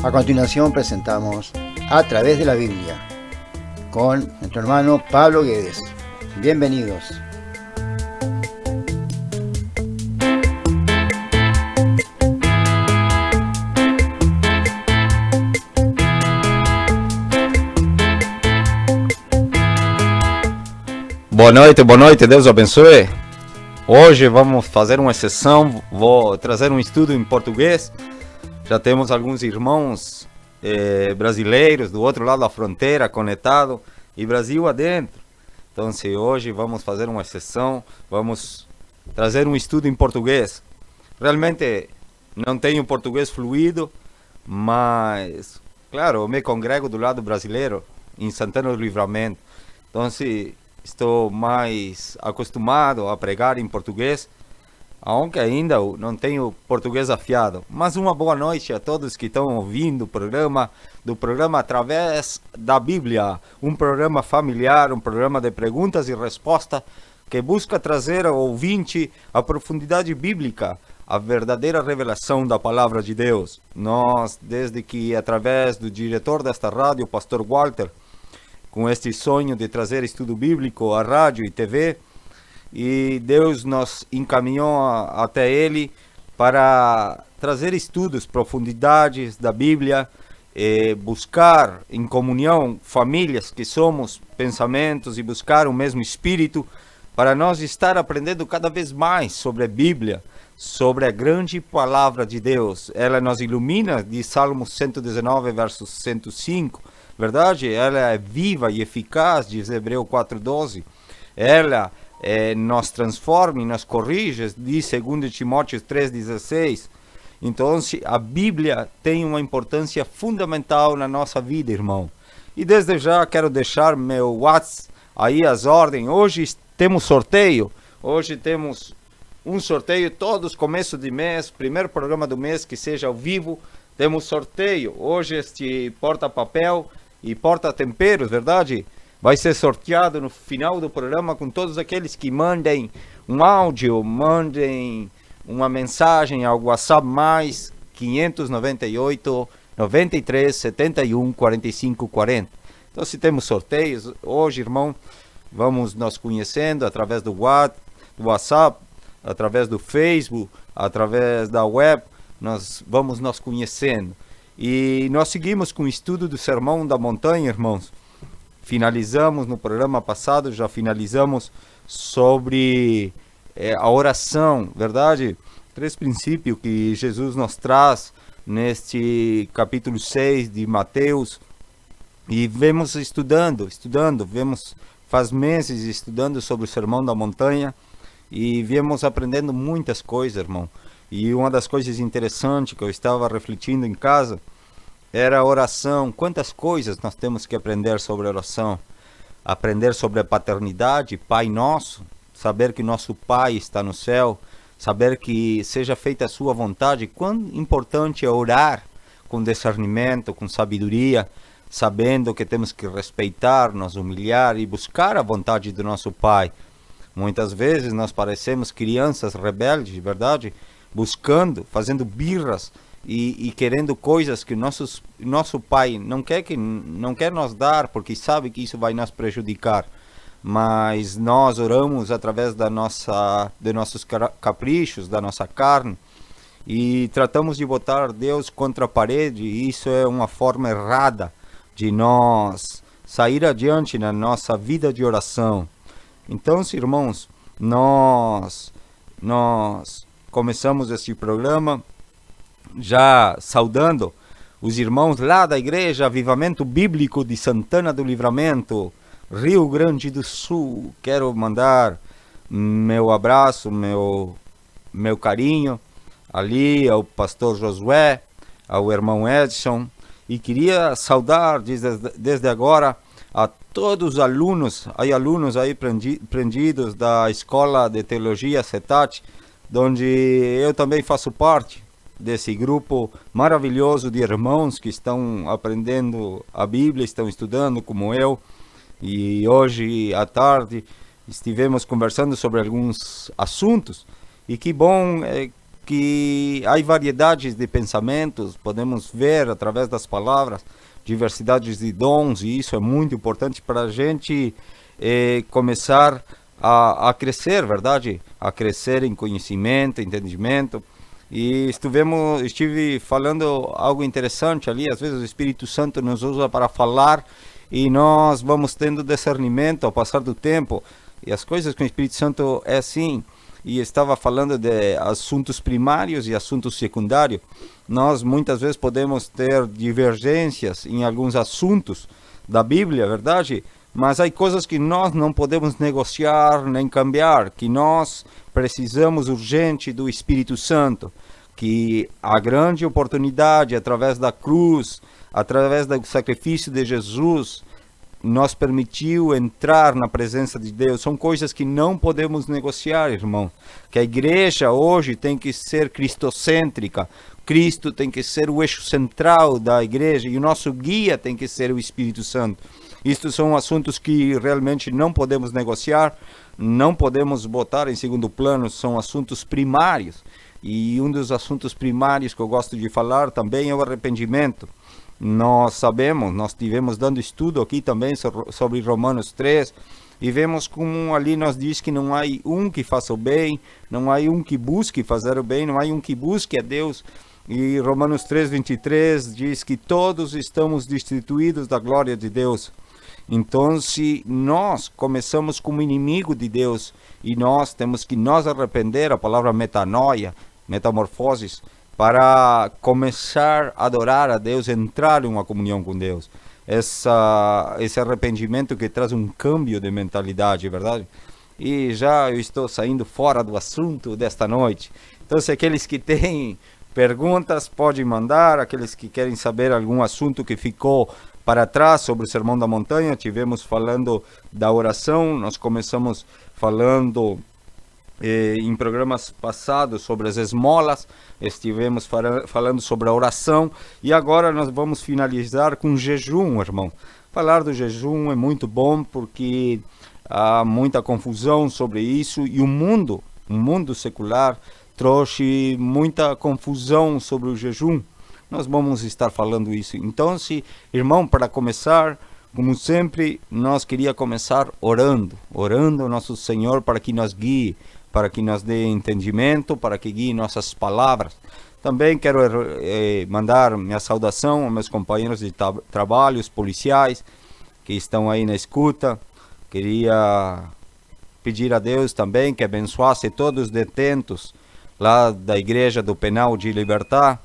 A continuación presentamos A través de la Biblia con nuestro hermano Pablo Guedes. Bienvenidos. Boa noite, Deus abençoe. Hoje vamos fazer uma exceção, vou trazer um estudo em português. Já temos alguns irmãos brasileiros do outro lado da fronteira conectados e Brasil adentro. Então, hoje vamos fazer uma exceção, vamos trazer um estudo em português. Realmente não tenho português fluido, mas, claro, eu me congrego do lado brasileiro, em Santana do Livramento. Então, estou mais acostumado a pregar em português, aunque ainda não tenho português afiado. Mas uma boa noite a todos que estão ouvindo o programa Através da Bíblia, um programa familiar, um programa de perguntas e respostas que busca trazer ao ouvinte a profundidade bíblica, a verdadeira revelação da palavra de Deus. Nós, desde que através do diretor desta rádio, o pastor Walter, com este sonho de trazer estudo bíblico à rádio e TV, e Deus nos encaminhou até ele para trazer estudos, profundidades da Bíblia, buscar em comunhão famílias que somos, pensamentos e buscar o mesmo Espírito, para nós estar aprendendo cada vez mais sobre a Bíblia, sobre a grande palavra de Deus. Ela nos ilumina, de Salmo 119, verso 105, verdade? Ela é viva e eficaz, diz Hebreu 4:12. Ela nos transforma e nos corrige, diz 2 Timóteo 3:16. Então, a Bíblia tem uma importância fundamental na nossa vida, irmão. E desde já quero deixar meu WhatsApp aí às ordens. Hoje temos sorteio. Hoje temos um sorteio todos começo de mês, primeiro programa do mês que seja ao vivo. Temos sorteio. Hoje este porta-papel e porta-temperos, verdade? Vai ser sorteado no final do programa com todos aqueles que mandem um áudio, mandem uma mensagem ao WhatsApp mais 598 93 71 45 40. Então, se temos sorteios, hoje, irmão, vamos nos conhecendo através do WhatsApp, através do Facebook, através da web, nós vamos nos conhecendo. E nós seguimos com o estudo do Sermão da Montanha, irmãos. Finalizamos no programa passado, já finalizamos sobre a oração, verdade? 3 princípios que Jesus nos traz neste capítulo 6 de Mateus. E vemos estudando, vemos faz meses estudando sobre o Sermão da Montanha e viemos aprendendo muitas coisas, irmão. E uma das coisas interessantes que eu estava refletindo em casa era a oração. Quantas coisas nós temos que aprender sobre a oração. Aprender sobre a paternidade, Pai Nosso, saber que nosso Pai está no céu, saber que seja feita a sua vontade. Quão importante é orar com discernimento, com sabedoria, sabendo que temos que respeitar, nos humilhar e buscar a vontade do nosso Pai. Muitas vezes nós parecemos crianças rebeldes, verdade? Buscando, fazendo birras e querendo coisas que nosso Pai não quer nos dar, porque sabe que isso vai nos prejudicar. Mas nós oramos através de nossos caprichos, da nossa carne, e tratamos de botar Deus contra a parede, e isso é uma forma errada de nós sair adiante na nossa vida de oração. Então, irmãos, nós começamos este programa já saudando os irmãos lá da Igreja Avivamento Bíblico de Santana do Livramento, Rio Grande do Sul. Quero mandar meu abraço, meu carinho ali ao pastor Josué, ao irmão Edson, e queria saudar desde agora a todos os alunos aí prendidos da Escola de Teologia CETAT, onde eu também faço parte desse grupo maravilhoso de irmãos que estão aprendendo a Bíblia, estão estudando como eu. E hoje à tarde estivemos conversando sobre alguns assuntos, e que bom que há variedades de pensamentos, podemos ver através das palavras, diversidades de dons, e isso é muito importante para a gente começar a crescer, verdade? A crescer em conhecimento, entendimento. E estive falando algo interessante ali, às vezes o Espírito Santo nos usa para falar e nós vamos tendo discernimento ao passar do tempo. E as coisas com o Espírito Santo é assim. E estava falando de assuntos primários e assuntos secundários. Nós muitas vezes podemos ter divergências em alguns assuntos da Bíblia, verdade? Mas há coisas que nós não podemos negociar nem cambiar, que nós precisamos urgente do Espírito Santo, que a grande oportunidade através da cruz, através do sacrifício de Jesus, nos permitiu entrar na presença de Deus. São coisas que não podemos negociar, irmão. Que a igreja hoje tem que ser cristocêntrica. Cristo tem que ser o eixo central da igreja e o nosso guia tem que ser o Espírito Santo. Estes são assuntos que realmente não podemos negociar, não podemos botar em segundo plano, são assuntos primários. E um dos assuntos primários que eu gosto de falar também é o arrependimento. Nós sabemos, nós estivemos dando estudo aqui também sobre Romanos 3, e vemos como ali nos diz que não há um que faça o bem, não há um que busque fazer o bem, não há um que busque a Deus. E Romanos 3:23 diz que todos estamos destituídos da glória de Deus. Então, se nós começamos como inimigo de Deus e nós temos que nos arrepender, a palavra metanoia, metamorfoses, para começar a adorar a Deus, entrar em uma comunhão com Deus. Esse arrependimento que traz um câmbio de mentalidade, verdade? E já eu estou saindo fora do assunto desta noite. Então, se aqueles que têm perguntas podem mandar, aqueles que querem saber algum assunto que ficou para trás sobre o Sermão da Montanha, tivemos falando da oração, nós começamos falando em programas passados sobre as esmolas, estivemos falando sobre a oração, e agora nós vamos finalizar com jejum, irmão. Falar do jejum é muito bom porque há muita confusão sobre isso, e o mundo secular trouxe muita confusão sobre o jejum. Nós vamos estar falando isso. Então, irmão, para começar, como sempre, nós queria começar orando ao nosso Senhor para que nos guie, para que nos dê entendimento, para que guie nossas palavras. Também quero mandar minha saudação aos meus companheiros de trabalho, os policiais que estão aí na escuta. Queria pedir a Deus também que abençoasse todos os detentos lá da Igreja do Penal de Libertar,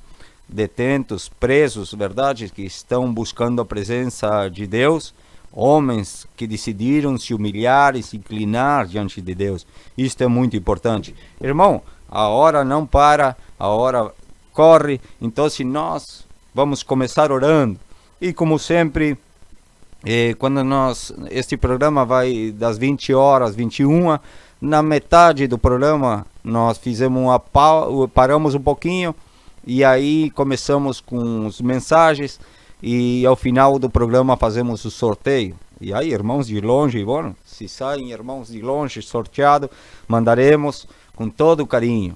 detentos, presos, verdade, que estão buscando a presença de Deus, homens que decidiram se humilhar e se inclinar diante de Deus. Isto é muito importante. Irmão, a hora não para, a hora corre, então se nós vamos começar orando. E como sempre, quando este programa vai das 20 horas, 21, na metade do programa nós fizemos paramos um pouquinho, e aí começamos com as mensagens, e ao final do programa fazemos o sorteio. E aí, irmãos de longe, bom, se saem irmãos de longe sorteado, mandaremos com todo carinho.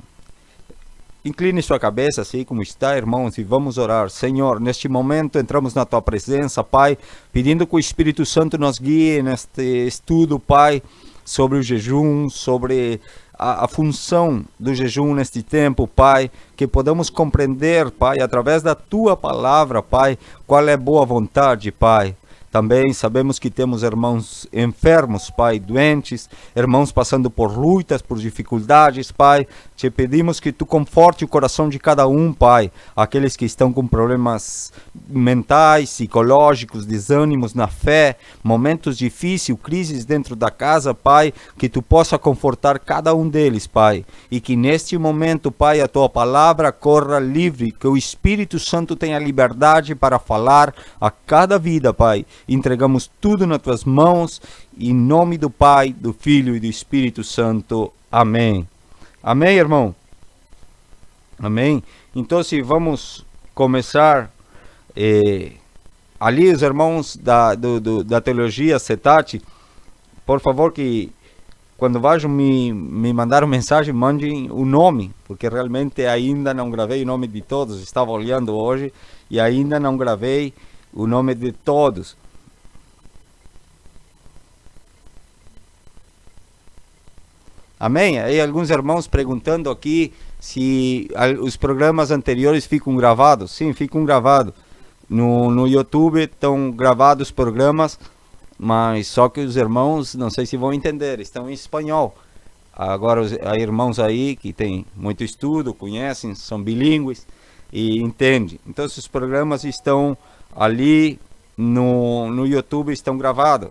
Incline sua cabeça assim como está, irmãos, e vamos orar. Senhor, neste momento entramos na tua presença, Pai, pedindo que o Espírito Santo nos guie neste estudo, Pai, sobre o jejum, sobre a função do jejum neste tempo, Pai, que podamos compreender, Pai, através da Tua palavra, Pai, qual é a boa vontade, Pai. Também sabemos que temos irmãos enfermos, Pai, doentes, irmãos passando por lutas, por dificuldades, Pai. Te pedimos que Tu conforte o coração de cada um, Pai. Aqueles que estão com problemas mentais, psicológicos, desânimos na fé, momentos difíceis, crises dentro da casa, Pai. Que Tu possa confortar cada um deles, Pai. E que neste momento, Pai, a Tua palavra corra livre, que o Espírito Santo tenha liberdade para falar a cada vida, Pai. Entregamos tudo nas Tuas mãos, em nome do Pai, do Filho e do Espírito Santo. Amém. Amém, irmão? Amém? Então, se vamos começar, ali os irmãos da teologia Setati, por favor que quando vão me mandar uma mensagem, mandem o nome, porque realmente ainda não gravei o nome de todos. Estava olhando hoje e ainda não gravei o nome de todos. Amém? Aí alguns irmãos perguntando aqui se os programas anteriores ficam gravados. Sim, ficam gravados. No YouTube estão gravados os programas, mas só que os irmãos, não sei se vão entender, estão em espanhol. Agora, há irmãos aí que têm muito estudo, conhecem, são bilíngues e entendem. Então, esses programas estão ali no YouTube, estão gravados.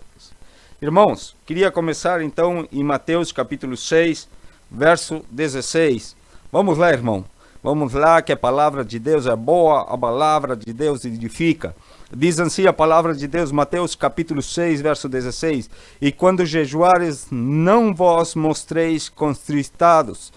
Irmãos, queria começar então em Mateus capítulo 6, verso 16. Vamos lá, irmão. Vamos lá, que a palavra de Deus é boa, a palavra de Deus edifica. Diz assim a palavra de Deus, Mateus capítulo 6, verso 16. E quando jejuares, não vos mostreis contristados,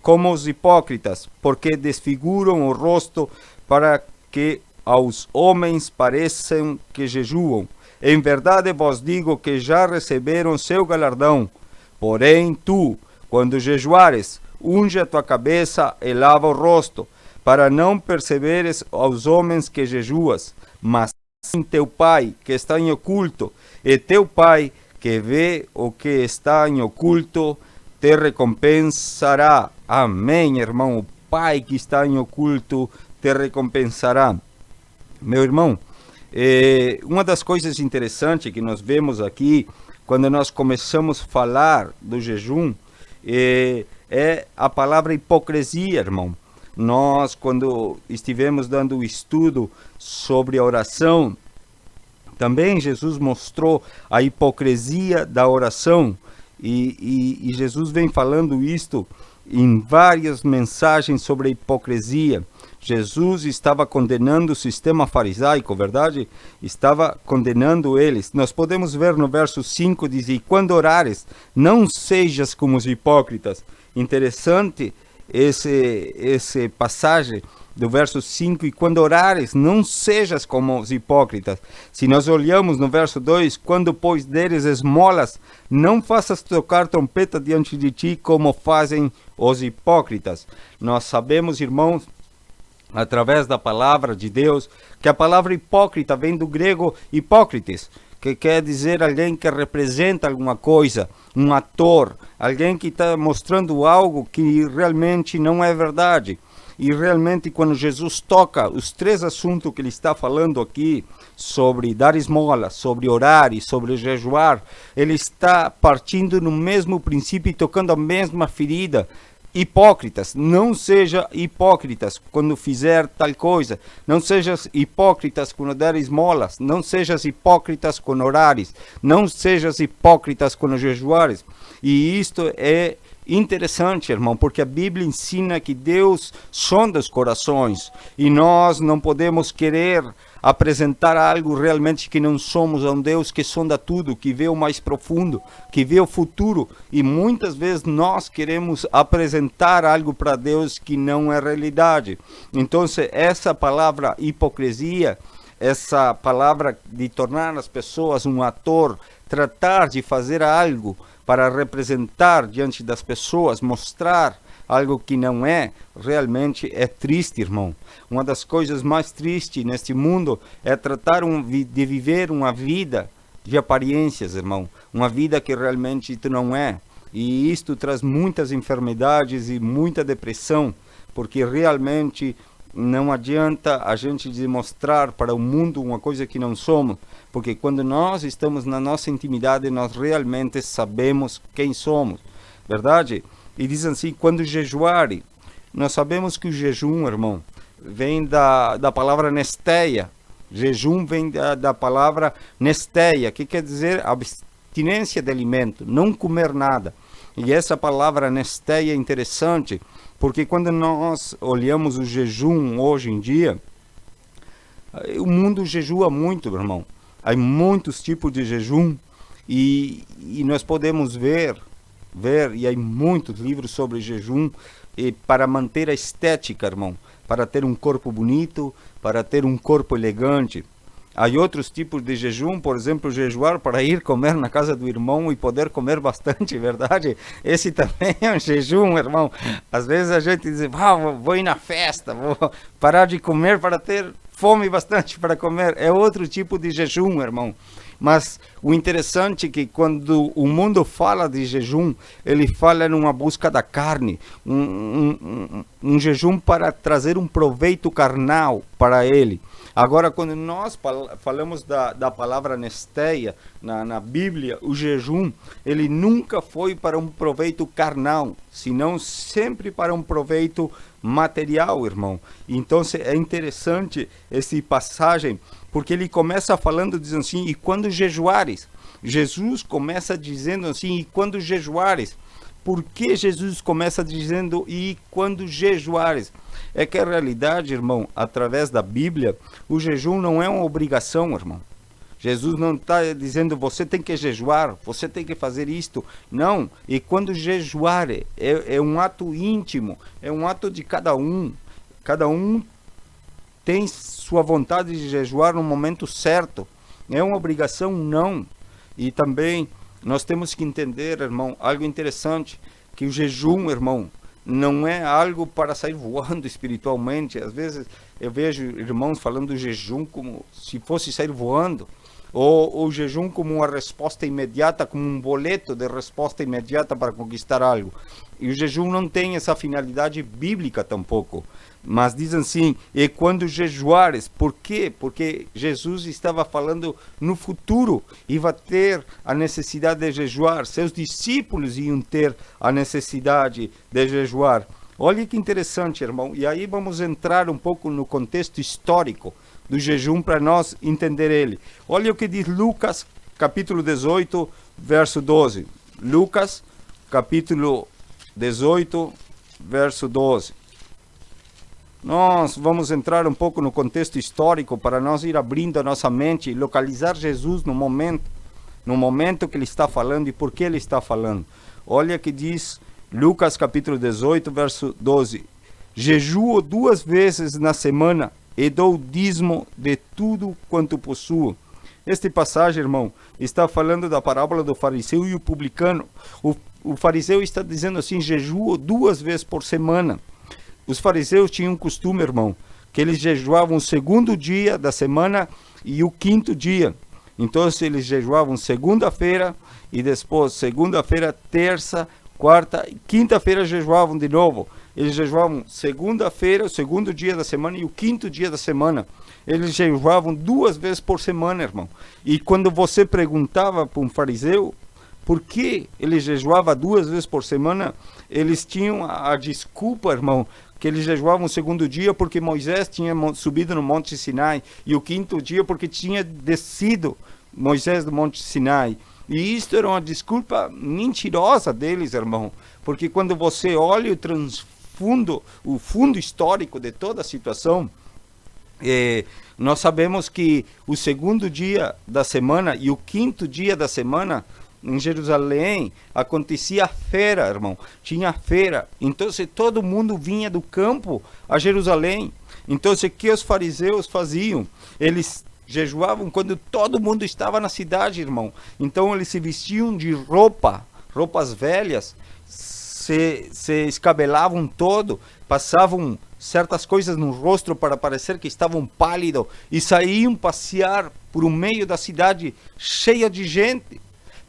como os hipócritas, porque desfiguram o rosto para que aos homens pareçam que jejuam. Em verdade vos digo que já receberam seu galardão. Porém tu, quando jejuares, unge a tua cabeça e lava o rosto, para não perceberes aos homens que jejuas, mas sim teu Pai que está em oculto, e teu Pai que vê o que está em oculto, te recompensará. Amém, irmão. O Pai que está em oculto te recompensará. Meu irmão, uma das coisas interessantes que nós vemos aqui, quando nós começamos a falar do jejum, é a palavra hipocrisia, irmão. Nós, quando estivemos dando o estudo sobre a oração, também Jesus mostrou a hipocrisia da oração. E Jesus vem falando isto em várias mensagens sobre a hipocrisia. Jesus estava condenando o sistema farisaico, verdade? Estava condenando eles. Nós podemos ver no verso 5, diz, e quando orares, não sejas como os hipócritas. Interessante esse passagem do verso 5, e quando orares, não sejas como os hipócritas. Se nós olhamos no verso 2, quando pois deres esmolas, não faças tocar trombeta diante de ti, como fazem os hipócritas. Nós sabemos, irmãos, através da palavra de Deus, que a palavra hipócrita vem do grego hipócrites, que quer dizer alguém que representa alguma coisa, um ator, alguém que está mostrando algo que realmente não é verdade. E realmente quando Jesus toca os três assuntos que ele está falando aqui, sobre dar esmola, sobre orar e sobre jejuar, ele está partindo no mesmo princípio e tocando a mesma ferida. Hipócritas, não seja hipócritas quando fizer tal coisa, não sejas hipócritas quando der esmolas, não sejas hipócritas quando orares, não sejas hipócritas quando jejuares. E isto é interessante, irmão, porque a Bíblia ensina que Deus sonda os corações e nós não podemos querer apresentar algo realmente que não somos a um Deus que sonda tudo, que vê o mais profundo, que vê o futuro, e muitas vezes nós queremos apresentar algo para Deus que não é realidade. Então essa palavra hipocrisia, essa palavra de tornar as pessoas um ator, tratar de fazer algo para representar diante das pessoas, mostrar algo que não é, realmente é triste, irmão. Uma das coisas mais tristes neste mundo é tratar de viver uma vida de aparências, irmão. Uma vida que realmente não é. E isto traz muitas enfermidades e muita depressão, porque realmente não adianta a gente demonstrar para o mundo uma coisa que não somos, porque quando nós estamos na nossa intimidade, nós realmente sabemos quem somos, verdade? E diz assim, quando jejuare, nós sabemos que o jejum, irmão, vem da palavra nesteia. Jejum vem da palavra nesteia, que quer dizer abstinência de alimento, não comer nada. E essa palavra nesteia é interessante, porque quando nós olhamos o jejum hoje em dia, o mundo jejua muito, irmão. Há muitos tipos de jejum e nós podemos ver, e há muitos livros sobre jejum, e para manter a estética, irmão, para ter um corpo bonito, para ter um corpo elegante. Há outros tipos de jejum, por exemplo, jejuar para ir comer na casa do irmão e poder comer bastante, verdade? Esse também é um jejum, irmão. Às vezes a gente diz, vou ir na festa, vou parar de comer para ter fome bastante para comer. É outro tipo de jejum, irmão. Mas o interessante é que quando o mundo fala de jejum, ele fala numa busca da carne, um jejum para trazer um proveito carnal para ele. Agora, quando nós falamos da palavra anesteia na Bíblia, o jejum, ele nunca foi para um proveito carnal, senão sempre para um proveito material, irmão. Então, é interessante essa passagem, porque ele começa falando, dizendo assim, e quando jejuares? Jesus começa dizendo assim, e quando jejuares? Por que Jesus começa dizendo, e quando jejuares? É que a realidade, irmão, através da Bíblia, o jejum não é uma obrigação, irmão. Jesus não está dizendo, você tem que jejuar, você tem que fazer isto. Não, e quando jejuar é um ato íntimo, é um ato de cada um. Cada um tem sua vontade de jejuar no momento certo. É uma obrigação? Não. E também nós temos que entender, irmão, algo interessante, que o jejum, irmão, não é algo para sair voando espiritualmente. Às vezes eu vejo irmãos falando do jejum como se fosse sair voando, ou o jejum como uma resposta imediata, como um boleto de resposta imediata para conquistar algo. E o jejum não tem essa finalidade bíblica tampouco. Mas diz assim, e quando jejuares, por quê? Porque Jesus estava falando no futuro, ia ter a necessidade de jejuar, seus discípulos iam ter a necessidade de jejuar. Olha que interessante, irmão, e aí vamos entrar um pouco no contexto histórico do jejum para nós entender ele. Olha o que diz Lucas, capítulo 18, verso 12. Lucas, capítulo 18, verso 12. Nós vamos entrar um pouco no contexto histórico para nós ir abrindo a nossa mente e localizar Jesus no momento que ele está falando e por que ele está falando. Olha que diz Lucas capítulo 18, verso 12. Jejuo 2 vezes na semana e dou dízimo de tudo quanto possuo. Esta passagem, irmão, está falando da parábola do fariseu e o publicano. O fariseu está dizendo assim, jejuo 2 vezes por semana. Os fariseus tinham um costume, irmão, que eles jejuavam o 2º dia da semana e o 5º dia. Então, eles jejuavam segunda-feira e depois segunda-feira, terça, quarta e quinta-feira jejuavam de novo. Eles jejuavam segunda-feira, o 2º dia da semana e o 5º dia da semana. Eles jejuavam 2 vezes por semana, irmão. E quando você perguntava para um fariseu por que ele jejuava 2 vezes por semana, eles tinham a desculpa, irmão, que eles jejuavam o 2º dia porque Moisés tinha subido no Monte Sinai, e o 5º dia porque tinha descido Moisés do Monte Sinai. E isto era uma desculpa mentirosa deles, irmão, porque quando você olha o fundo histórico de toda a situação, nós sabemos que o 2º dia da semana e o 5º dia da semana, em Jerusalém, acontecia a feira, irmão. Tinha feira. Então, todo mundo vinha do campo a Jerusalém. Então, o que os fariseus faziam? Eles jejuavam quando todo mundo estava na cidade, irmão. Então, eles se vestiam de roupas velhas, se escabelavam todo, passavam certas coisas no rosto para parecer que estavam pálidos e saíam passear por um meio da cidade cheia de gente,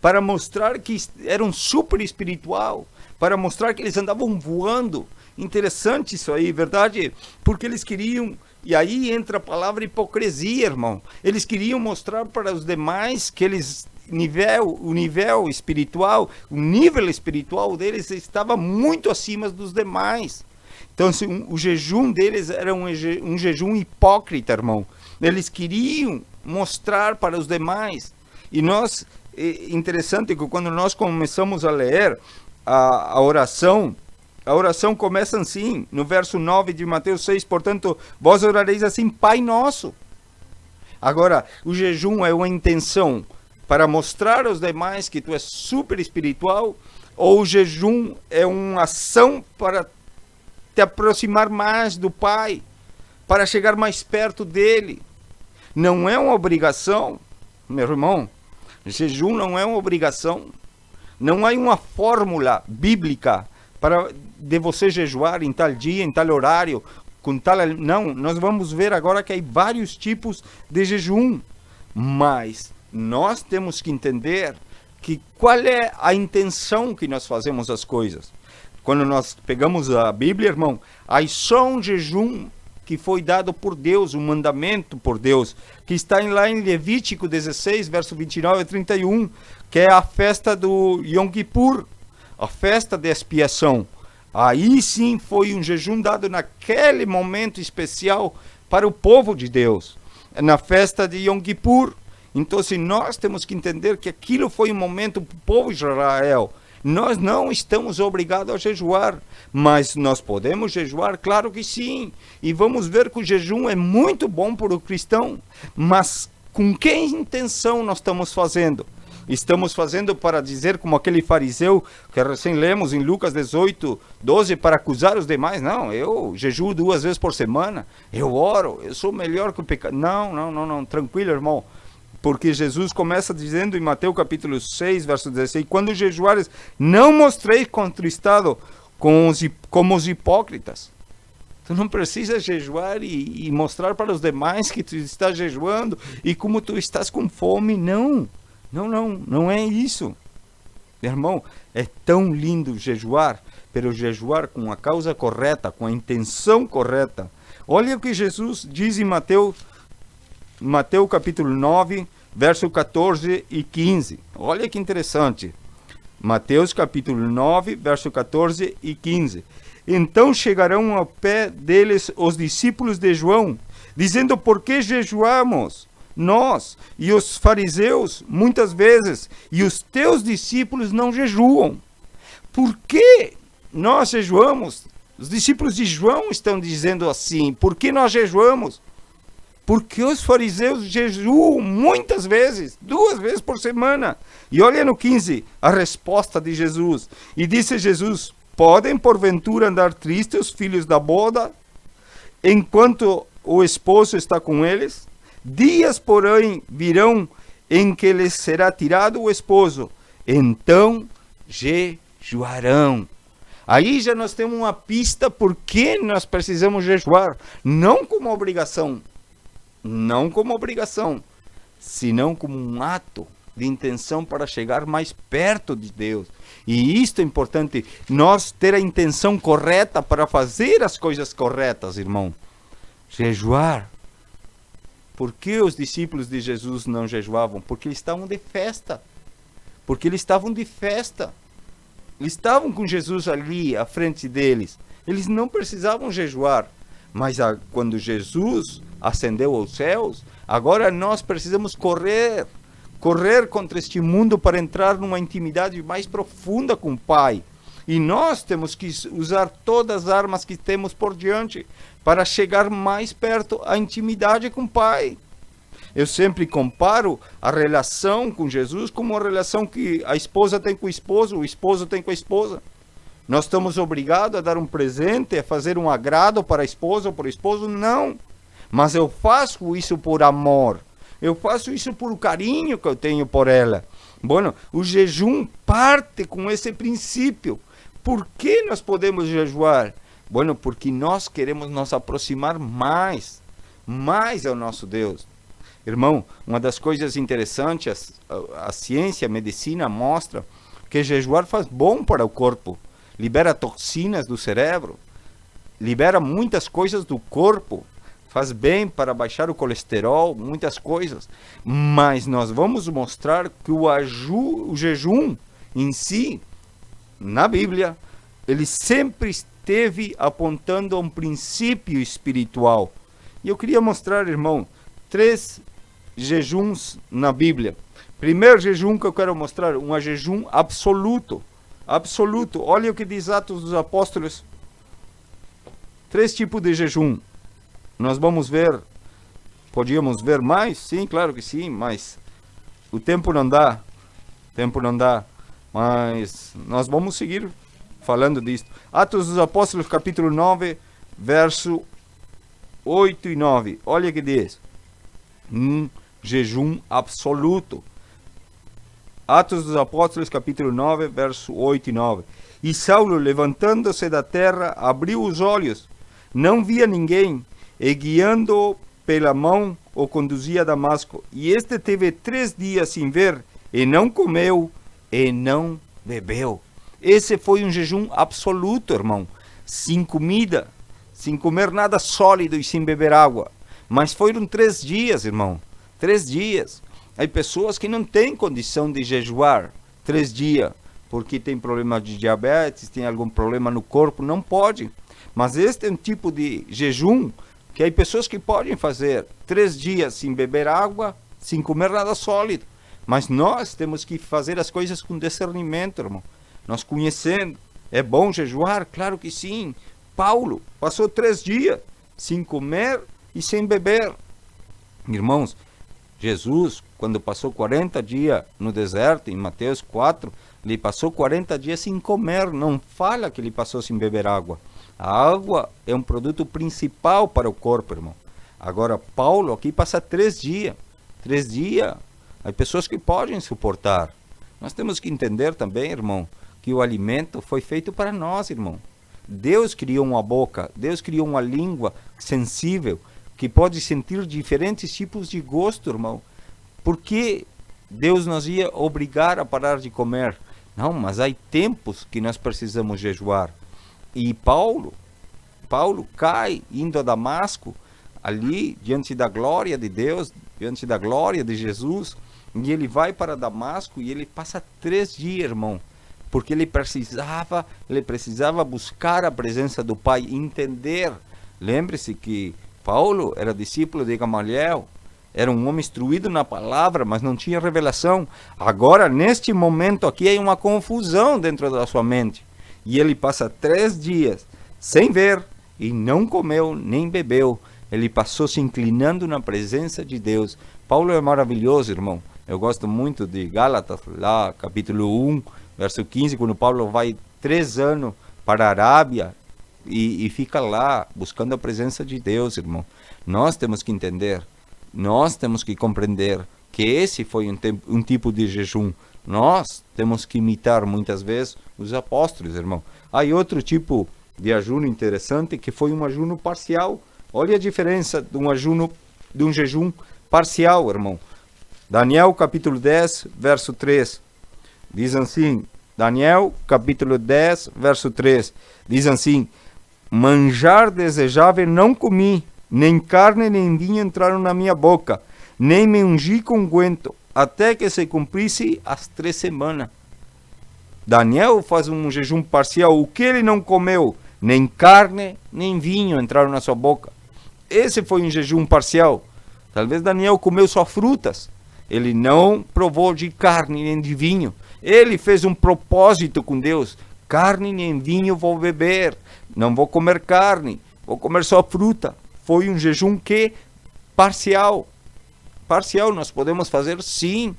para mostrar que eram super espiritual, para mostrar que eles andavam voando. Interessante isso aí, verdade? Porque eles queriam, e aí entra a palavra hipocrisia, irmão. Eles queriam mostrar para os demais que o nível espiritual deles estava muito acima dos demais. Então, o jejum deles era um jejum hipócrita, irmão. Eles queriam mostrar para os demais. E interessante que quando nós começamos a ler a oração começa assim, no verso 9 de Mateus 6, portanto, vós orareis assim, Pai Nosso. Agora, o jejum é uma intenção para mostrar aos demais que tu és super espiritual, ou o jejum é uma ação para te aproximar mais do Pai, para chegar mais perto dele. Não é uma obrigação, meu irmão. Jejum não é uma obrigação. Não há uma fórmula bíblica de você jejuar em tal dia, em tal horário, com tal... Não, nós vamos ver agora que há vários tipos de jejum. Mas nós temos que entender que qual é a intenção que nós fazemos as coisas. Quando nós pegamos a Bíblia, irmão, há só um jejum que foi dado por Deus, um mandamento por Deus, que está lá em Levítico 16, verso 29 a 31, que é a festa do Yom Kippur, a festa de expiação. Aí sim foi um jejum dado naquele momento especial para o povo de Deus, na festa de Yom Kippur. Então, se nós temos que entender que aquilo foi um momento para o povo de Israel. Nós não estamos obrigados a jejuar, mas nós podemos jejuar, claro que sim. E vamos ver que o jejum é muito bom para o cristão, mas com que intenção nós estamos fazendo? Estamos fazendo para dizer, como aquele fariseu que recém lemos em Lucas 18, 12, para acusar os demais? Não, eu jejuo 2 vezes por semana, eu oro, eu sou melhor que o pecado. Não, tranquilo, irmão. Porque Jesus começa dizendo em Mateus capítulo 6, verso 16, quando jejuares, não mostreis contristado como os hipócritas. Tu não precisa jejuar e mostrar para os demais que tu estás jejuando e como tu estás com fome. Não é isso. Irmão, é tão lindo jejuar, pero jejuar com a causa correta, com a intenção correta. Olha o que Jesus diz em Mateus capítulo 9, verso 14 e 15. Olha que interessante. Mateus capítulo 9, verso 14 e 15. Então chegarão ao pé deles os discípulos de João, dizendo: por que jejuamos nós e os fariseus muitas vezes, e os teus discípulos não jejuam? Por que nós jejuamos? Os discípulos de João estão dizendo assim: por que nós jejuamos? Porque os fariseus jejuam muitas vezes, 2 vezes por semana. E olha no 15, a resposta de Jesus. E disse Jesus: podem porventura andar tristes os filhos da boda, enquanto o esposo está com eles? Dias, porém, virão em que lhes será tirado o esposo, então jejuarão. Aí já nós temos uma pista por que nós precisamos jejuar, não como obrigação, senão como um ato de intenção para chegar mais perto de Deus. E isto é importante, nós ter a intenção correta para fazer as coisas corretas, irmão. Jejuar. Por que os discípulos de Jesus não jejuavam? Porque eles estavam de festa. Eles estavam com Jesus ali à frente deles. Eles não precisavam jejuar. Mas quando Jesus ascendeu aos céus, agora nós precisamos correr contra este mundo para entrar numa intimidade mais profunda com o Pai. E nós temos que usar todas as armas que temos por diante para chegar mais perto à intimidade com o Pai. Eu sempre comparo a relação com Jesus como a relação que a esposa tem com o esposo tem com a esposa. Nós estamos obrigados a dar um presente, a fazer um agrado para a esposa ou para o esposo? Não. Mas eu faço isso por amor. Eu faço isso por o carinho que eu tenho por ela. Bueno, o jejum parte com esse princípio. Por que nós podemos jejuar? Bueno, porque nós queremos nos aproximar mais ao nosso Deus. Irmão, uma das coisas interessantes, a ciência, a medicina mostra que jejuar faz bom para o corpo. Libera toxinas do cérebro, libera muitas coisas do corpo, faz bem para baixar o colesterol, muitas coisas. Mas nós vamos mostrar que o jejum em si, na Bíblia, ele sempre esteve apontando a um princípio espiritual. E eu queria mostrar, irmão, 3 jejuns na Bíblia. Primeiro jejum que eu quero mostrar, um jejum absoluto. Olha o que diz Atos dos Apóstolos. 3 tipos de jejum. Nós vamos ver. Podíamos ver mais? Sim, claro que sim, mas o tempo não dá. Mas nós vamos seguir falando disso. Atos dos Apóstolos, capítulo 9, verso 8 e 9. Olha o que diz. um jejum absoluto. Atos dos Apóstolos, capítulo 9, verso 8 e 9. E Saulo, levantando-se da terra, abriu os olhos, não via ninguém, e guiando-o pela mão, o conduzia a Damasco. E este teve 3 dias sem ver, e não comeu, e não bebeu. Esse foi um jejum absoluto, irmão. Sem comida, sem comer nada sólido e sem beber água. Mas foram 3 dias, irmão. 3 dias. Há pessoas que não têm condição de jejuar 3 dias, porque tem problema de diabetes, tem algum problema no corpo, não pode. Mas este é um tipo de jejum que há pessoas que podem fazer 3 dias sem beber água, sem comer nada sólido. Mas nós temos que fazer as coisas com discernimento, irmão. Nós conhecendo. É bom jejuar? Claro que sim. Paulo passou 3 dias sem comer e sem beber. Irmãos, Jesus, quando passou 40 dias no deserto, em Mateus 4, ele passou 40 dias sem comer. Não fala que ele passou sem beber água. A água é um produto principal para o corpo, irmão. Agora, Paulo aqui passa 3 dias. 3 dias. Há pessoas que podem suportar. Nós temos que entender também, irmão, que o alimento foi feito para nós, irmão. Deus criou uma boca, Deus criou uma língua sensível, que pode sentir diferentes tipos de gosto, irmão. Por que Deus nos ia obrigar a parar de comer? Não, mas há tempos que nós precisamos jejuar. E Paulo cai indo a Damasco, ali diante da glória de Deus, diante da glória de Jesus, e ele vai para Damasco e ele passa 3 dias, irmão, porque ele precisava buscar a presença do Pai, entender. Lembre-se que Paulo era discípulo de Gamaliel, era um homem instruído na palavra, mas não tinha revelação. Agora, neste momento aqui, há uma confusão dentro da sua mente. E ele passa 3 dias sem ver, e não comeu nem bebeu. Ele passou se inclinando na presença de Deus. Paulo é maravilhoso, irmão. Eu gosto muito de Gálatas, lá, capítulo 1, verso 15, quando Paulo vai 3 anos para a Arábia e fica lá buscando a presença de Deus, irmão. Nós temos que entender, nós temos que compreender que esse foi um tipo de jejum. Nós temos que imitar muitas vezes os apóstolos, irmão. Há outro tipo de ajuno interessante que foi um ajuno parcial. Olha a diferença de um jejum parcial, irmão. Daniel capítulo 10, verso 3. Diz assim, Daniel capítulo 10, verso 3. Diz assim: manjar desejável não comi, nem carne nem vinho entraram na minha boca, nem me ungi com unguento, até que se cumprisse as 3 semanas. Daniel faz um jejum parcial. O que ele não comeu? Nem carne, nem vinho entraram na sua boca. Esse foi um jejum parcial. Talvez Daniel comeu só frutas. Ele não provou de carne nem de vinho. Ele fez um propósito com Deus. Carne nem vinho vou beber. Não vou comer carne. Vou comer só fruta. Foi um jejum que? Parcial. Parcial nós podemos fazer sim.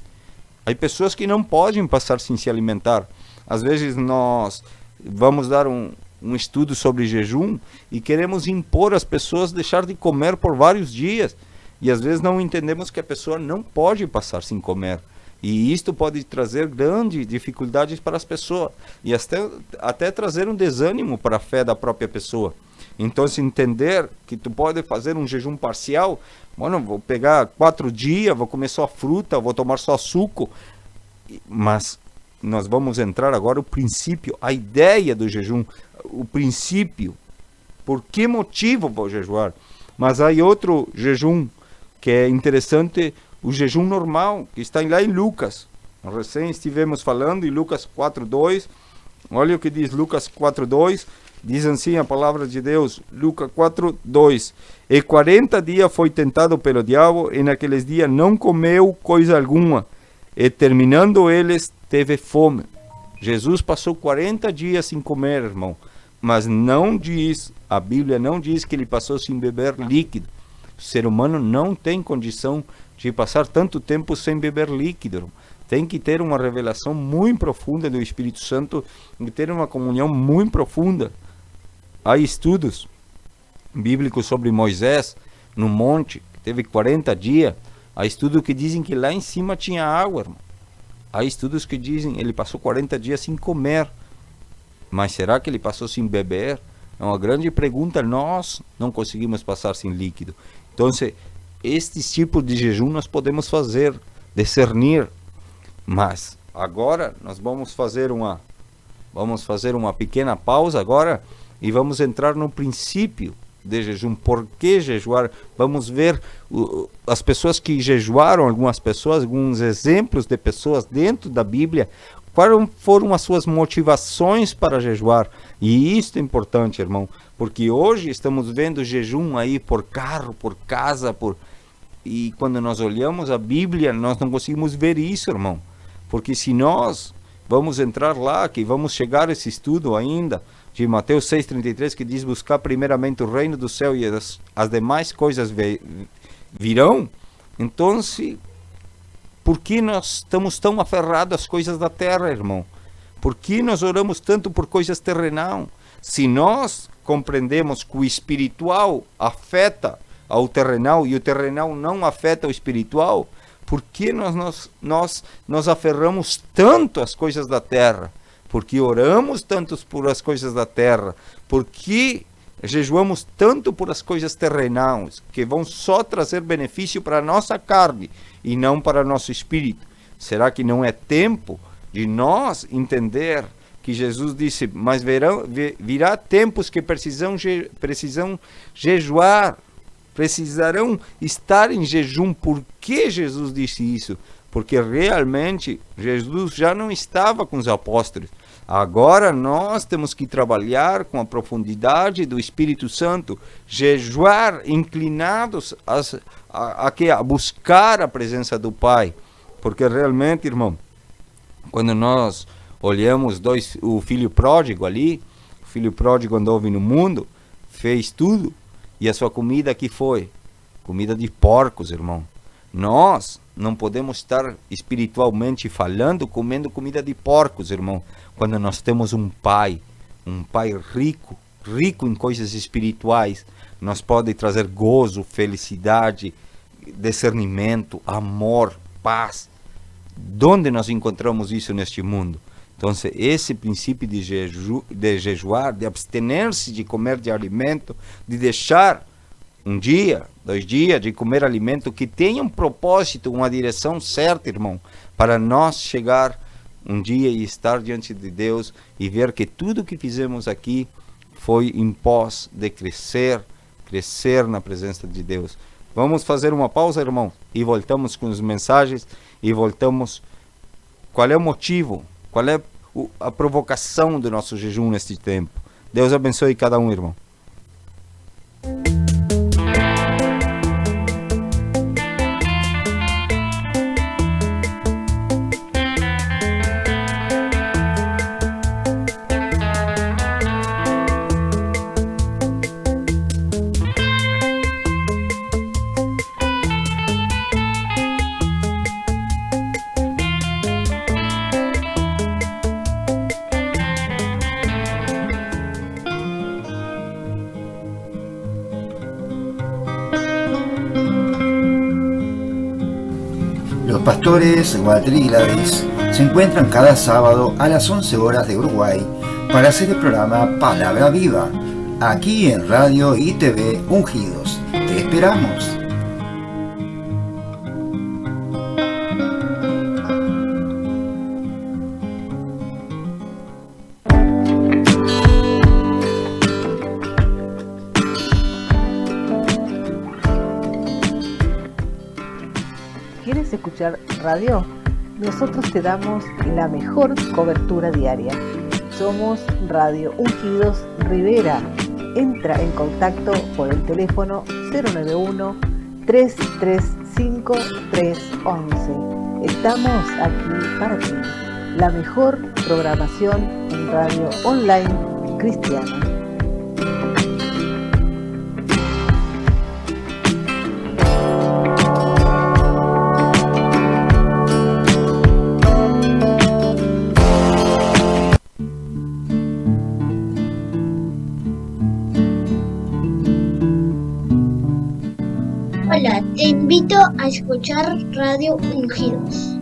Há pessoas que não podem passar sem se alimentar. Às vezes nós vamos dar um estudo sobre jejum e queremos impor às pessoas deixar de comer por vários dias. E às vezes não entendemos que a pessoa não pode passar sem comer. E isto pode trazer grandes dificuldades para as pessoas. E até trazer um desânimo para a fé da própria pessoa. Então, se entender que tu pode fazer um jejum parcial, mano, vou pegar 4 dias, vou comer só fruta, vou tomar só suco. Mas nós vamos entrar agora o princípio, a ideia do jejum, o princípio. Por que motivo vou jejuar? Mas há outro jejum que é interessante, o jejum normal, que está lá em Lucas. Nós recém estivemos falando em Lucas 4:2. Olha o que diz Lucas 4:2. Diz assim a palavra de Deus, Lucas 4:2. E 40 dias foi tentado pelo diabo, e naqueles dias não comeu coisa alguma, e terminando eles, teve fome. Jesus passou 40 dias sem comer, irmão. Mas não diz, a Bíblia não diz que ele passou sem beber líquido. O ser humano não tem condição de passar tanto tempo sem beber líquido. Tem que ter uma revelação muito profunda do Espírito Santo e ter uma comunhão muito profunda. Há estudos bíblicos sobre Moisés no monte, que teve 40 dias, Há estudos que dizem que lá em cima tinha água, irmão. Há estudos que dizem que ele passou 40 dias sem comer. Mas será que ele passou sem beber? É uma grande pergunta. Nós não conseguimos passar sem líquido. Então, este tipo de jejum nós podemos fazer, discernir. Mas agora nós vamos fazer uma pequena pausa agora e vamos entrar no princípio de jejum. Por que jejuar? Vamos ver as pessoas que jejuaram, alguns exemplos de pessoas dentro da Bíblia. Quais foram as suas motivações para jejuar? E isso é importante, irmão, porque hoje estamos vendo jejum aí por carro, por casa, e quando nós olhamos a Bíblia, nós não conseguimos ver isso, irmão. Porque se nós vamos entrar lá, que vamos chegar a esse estudo ainda, de Mateus 6,33, que diz: buscar primeiramente o reino do céu e as demais coisas virão. Então, por que nós estamos tão aferrados às coisas da terra, irmão? Por que nós oramos tanto por coisas terrenais? Se nós compreendemos que o espiritual afeta ao terrenal e o terrenal não afeta o espiritual, por que nós nos aferramos tanto às coisas da terra? Porque oramos tanto por as coisas da terra? Porque jejuamos tanto por as coisas terrenais, que vão só trazer benefício para a nossa carne e não para nosso espírito? Será que não é tempo de nós entender que Jesus disse: mas virá tempos que precisam jejuar, precisarão estar em jejum? Por que Jesus disse isso? Porque realmente Jesus já não estava com os apóstolos. Agora nós temos que trabalhar com a profundidade do Espírito Santo, jejuar inclinados a buscar a presença do Pai. Porque realmente, irmão, quando nós olhamos o filho pródigo ali, o filho pródigo andou no mundo, fez tudo, e a sua comida que foi? Comida de porcos, irmão. Nós não podemos estar espiritualmente falando comendo comida de porcos, irmão, quando nós temos um pai rico em coisas espirituais. Nós pode trazer gozo, felicidade, discernimento, amor, paz. Onde nós encontramos isso neste mundo? Então, esse princípio de jejuar, de abster-se de comer de alimento, de deixar 1 dia, 2 dias de comer alimento que tenha um propósito, uma direção certa, irmão, para nós chegar um dia e estar diante de Deus e ver que tudo que fizemos aqui foi em pós de crescer na presença de Deus. Vamos fazer uma pausa, irmão, e voltamos com as mensagens e voltamos. Qual é o motivo? Qual é a provocação do nosso jejum neste tempo? Deus abençoe cada um, irmão. Los pastores Walter y Gladys se encuentran cada sábado a las 11 horas de Uruguay para hacer el programa Palabra Viva, aquí en Radio y TV Ungidos. ¡Te esperamos! ¿Quieres escuchar radio? Nosotros te damos la mejor cobertura diaria. Somos Radio Ungidos Rivera. Entra en contacto por el teléfono 091-335-311. Estamos aquí para ti. La mejor programación en radio online cristiana. Hola, te invito a escuchar Radio Ungidos.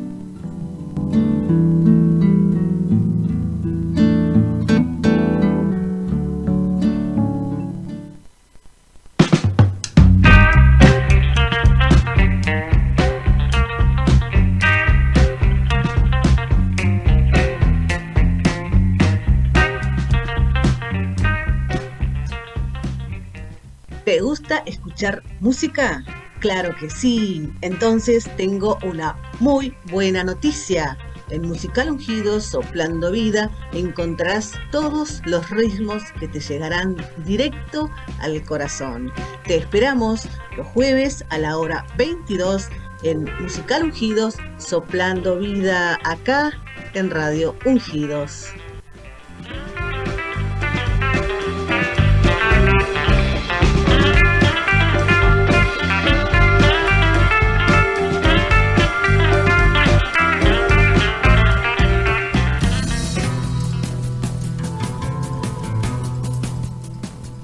¿Te gusta escuchar música? Claro que sí. Entonces tengo una muy buena noticia. En Musical Ungidos Soplando Vida encontrarás todos los ritmos que te llegarán directo al corazón. Te esperamos los jueves a la hora 22 en Musical Ungidos Soplando Vida, acá en Radio Ungidos.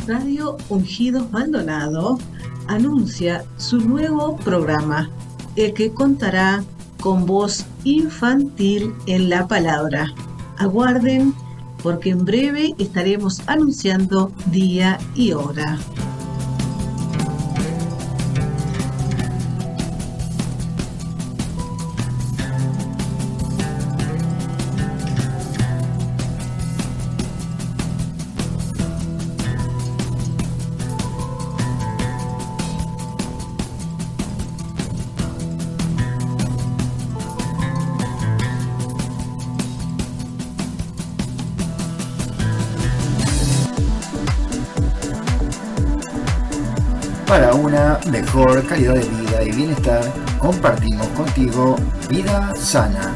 Radio Ungidos Maldonado anuncia su nuevo programa, el que contará con voz infantil en la palabra. Aguarden, porque en breve estaremos anunciando día y hora. Para una mejor calidad de vida y bienestar, compartimos contigo Vida Sana.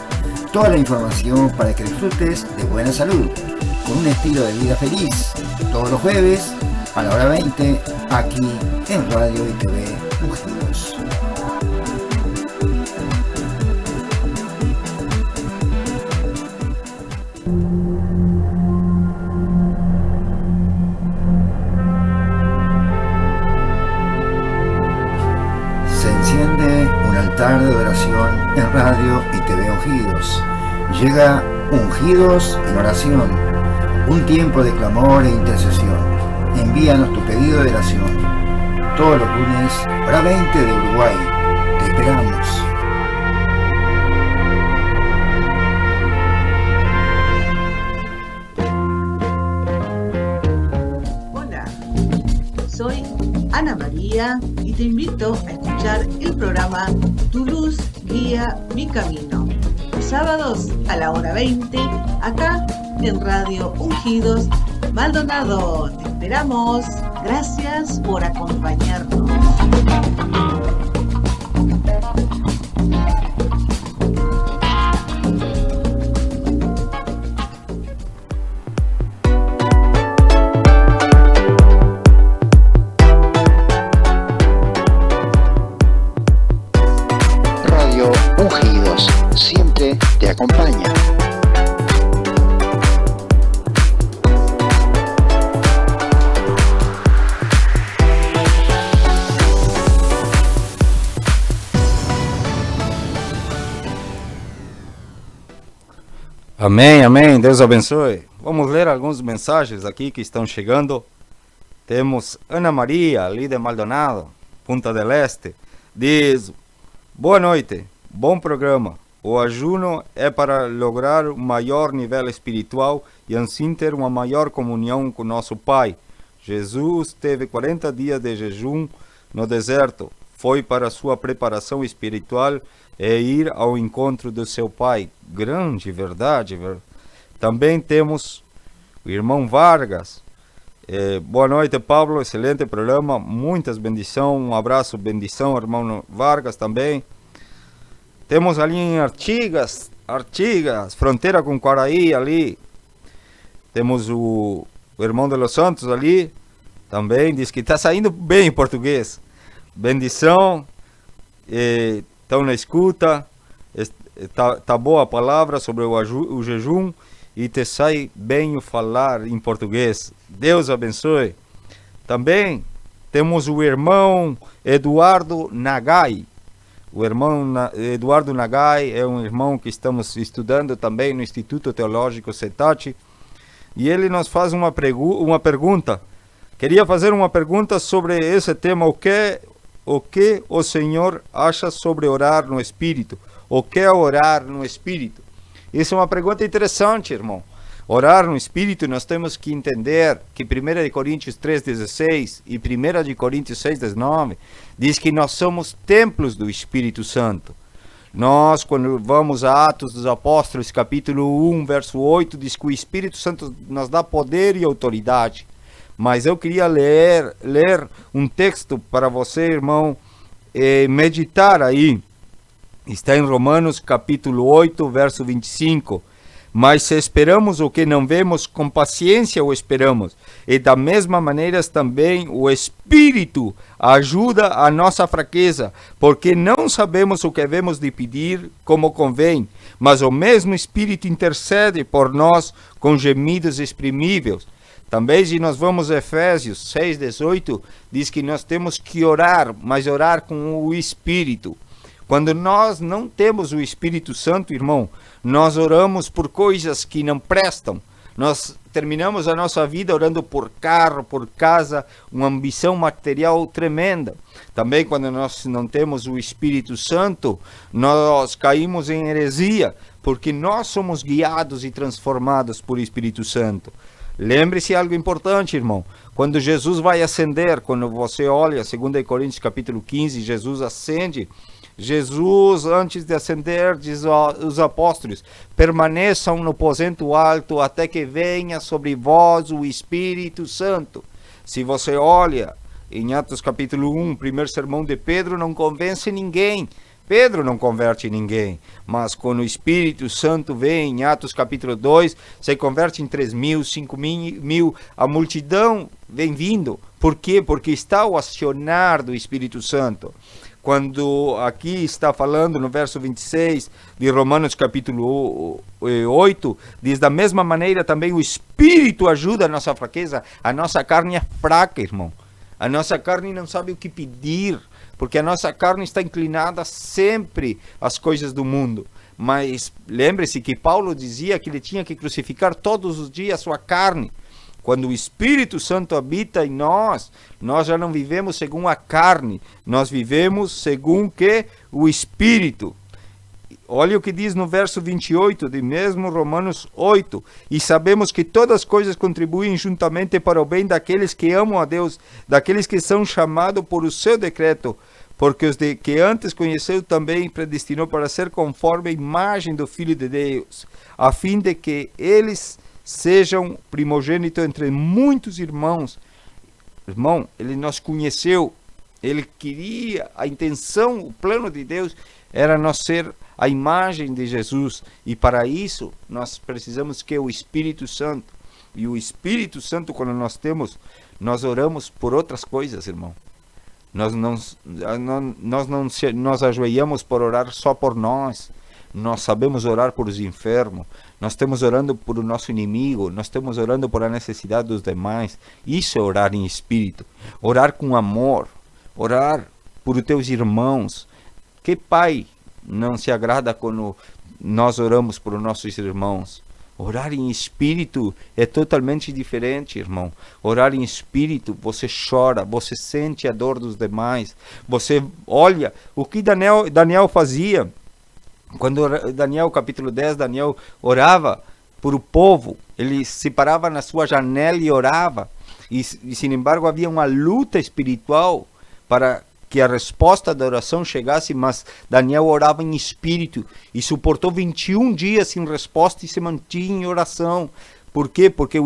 Toda la información para que disfrutes de buena salud, con un estilo de vida feliz. Todos los jueves a la hora 20, aquí en Radio y TV Ungidos. Altar de adoración en Radio y TV Ungidos. Llega Ungidos en oración, un tiempo de clamor e intercesión. Envíanos tu pedido de oración. Todos los lunes, hora 20 de Uruguay. Te esperamos. Hola, soy Ana María y te invito a escuchar el programa Tu Luz Guía Mi Camino, los sábados a la hora 20, acá en Radio Ungidos Maldonado. Te esperamos. Gracias por acompañarnos. Siempre te acompaña. Amém, amém, Deus abençoe. Vamos ler algumas mensagens aqui que estão chegando. Temos Ana Maria, ali de Maldonado, Punta del Este, diz: boa noite, bom programa. O ajuno é para lograr um maior nível espiritual e assim ter uma maior comunhão com nosso Pai. Jesus teve 40 dias de jejum no deserto. Foi para sua preparação espiritual e ir ao encontro do seu Pai. Grande verdade. Também temos o irmão Vargas. Boa noite, Pablo. Excelente programa. Muitas bendições. Um abraço, bendição, irmão Vargas também. Temos ali em Artigas, fronteira com Quaraí ali. Temos o irmão de Los Santos ali, também diz que está saindo bem em português. Bendição, estão na escuta, tá boa a palavra sobre o jejum e te sai bem o falar em português. Deus abençoe. Também temos o irmão Eduardo Nagai. O irmão Eduardo Nagai é um irmão que estamos estudando também no Instituto Teológico Setati. E ele nos faz uma pergunta. Queria fazer uma pergunta sobre esse tema. O que o Senhor acha sobre orar no Espírito? O que é orar no Espírito? Isso é uma pergunta interessante, irmão. Orar no Espírito, nós temos que entender que 1 Coríntios 3,16 e 1 Coríntios 6,19 diz que nós somos templos do Espírito Santo. Nós, quando vamos a Atos dos Apóstolos, capítulo 1, verso 8, diz que o Espírito Santo nos dá poder e autoridade. Mas eu queria ler um texto para você, irmão, meditar aí. Está em Romanos, capítulo 8, verso 25. Mas se esperamos o que não vemos, com paciência o esperamos. E da mesma maneira também o Espírito ajuda a nossa fraqueza, porque não sabemos o que devemos de pedir como convém, mas o mesmo Espírito intercede por nós com gemidos exprimíveis. Também, se nós vamos a Efésios 6,18, diz que nós temos que orar, mas orar com o Espírito. Quando nós não temos o Espírito Santo, irmão, nós oramos por coisas que não prestam. Nós terminamos a nossa vida orando por carro, por casa, uma ambição material tremenda. Também quando nós não temos o Espírito Santo, nós caímos em heresia, porque nós somos guiados e transformados por Espírito Santo. Lembre-se algo importante, irmão. Quando Jesus vai ascender, quando você olha 2 Coríntios capítulo 15, Jesus ascende. Jesus, antes de ascender, diz aos apóstolos: permaneçam no aposento alto até que venha sobre vós o Espírito Santo. Se você olha em Atos capítulo 1, primeiro sermão de Pedro, não convence ninguém. Pedro não converte ninguém, mas quando o Espírito Santo vem, em Atos capítulo 2, se converte em 3.000, 5.000, a multidão vem vindo. Por quê? Porque está o acionar do Espírito Santo. Quando aqui está falando no verso 26 de Romanos capítulo 8, diz: da mesma maneira também o Espírito ajuda a nossa fraqueza. A nossa carne é fraca, irmão. A nossa carne não sabe o que pedir, porque a nossa carne está inclinada sempre às coisas do mundo. Mas lembre-se que Paulo dizia que ele tinha que crucificar todos os dias a sua carne. Quando o Espírito Santo habita em nós, nós já não vivemos segundo a carne, nós vivemos segundo que o Espírito. Olha o que diz no verso 28 de mesmo Romanos 8. E sabemos que todas as coisas contribuem juntamente para o bem daqueles que amam a Deus, daqueles que são chamados por o seu decreto, porque os que antes conheceu também predestinou para ser conforme a imagem do Filho de Deus, a fim de que eles sejam primogênitos entre muitos irmãos. Irmão, ele nos conheceu, ele queria, a intenção, o plano de Deus era nós ser a imagem de Jesus, e para isso nós precisamos que o Espírito Santo, e o Espírito Santo, quando nós temos, nós oramos por outras coisas, irmão. Nós não nos ajoelhamos por orar só por nós. Nós sabemos orar por os enfermos, nós estamos orando por o nosso inimigo, nós estamos orando por a necessidade dos demais. Isso é orar em espírito, orar com amor, orar por os teus irmãos. Que pai não se agrada quando nós oramos por os nossos irmãos? Orar em espírito é totalmente diferente, irmão. Orar em espírito, você chora, você sente a dor dos demais, você olha o que Daniel fazia. Quando Daniel, capítulo 10, Daniel orava por o povo, ele se parava na sua janela e orava, e sem embargo havia uma luta espiritual para que a resposta da oração chegasse, mas Daniel orava em espírito e suportou 21 dias sem resposta e se mantinha em oração. Por quê? Porque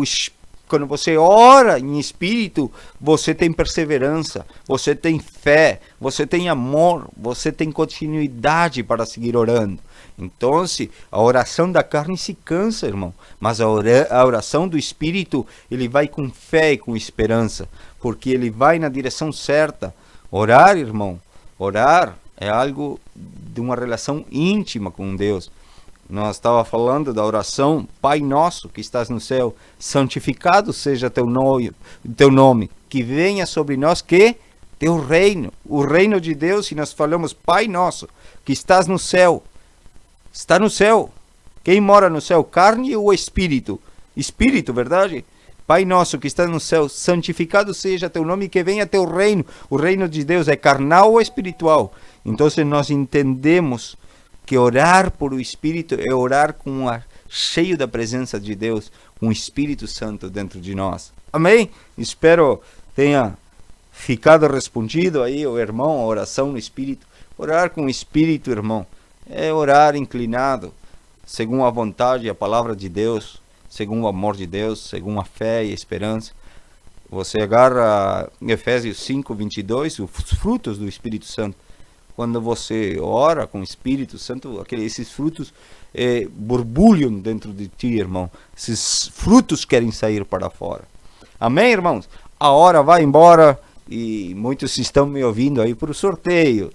quando você ora em espírito, você tem perseverança, você tem fé, você tem amor, você tem continuidade para seguir orando. Então, a oração da carne se cansa, irmão, mas a oração do espírito, ele vai com fé e com esperança, porque ele vai na direção certa. Orar, irmão, orar é algo de uma relação íntima com Deus. Nós estávamos falando da oração, Pai Nosso que estás no céu, santificado seja teu nome, que venha sobre nós que teu reino, o reino de Deus. E nós falamos, Pai Nosso que estás no céu, está no céu. Quem mora no céu, carne ou espírito? Espírito, verdade? Pai Nosso que está no céu, santificado seja teu nome, que venha teu reino. O reino de Deus é carnal ou espiritual? Então nós entendemos que orar por o Espírito é orar cheio da presença de Deus, com o Espírito Santo dentro de nós. Amém? Espero tenha ficado respondido aí o irmão, a oração no Espírito. Orar com o Espírito, irmão, é orar inclinado, segundo a vontade e a palavra de Deus, segundo o amor de Deus, segundo a fé e a esperança. Você agarra Efésios 5:22, os frutos do Espírito Santo. Quando você ora com o Espírito Santo, esses frutos borbulham dentro de ti, irmão. Esses frutos querem sair para fora. Amém, irmãos? A hora vai embora e muitos estão me ouvindo aí por sorteio.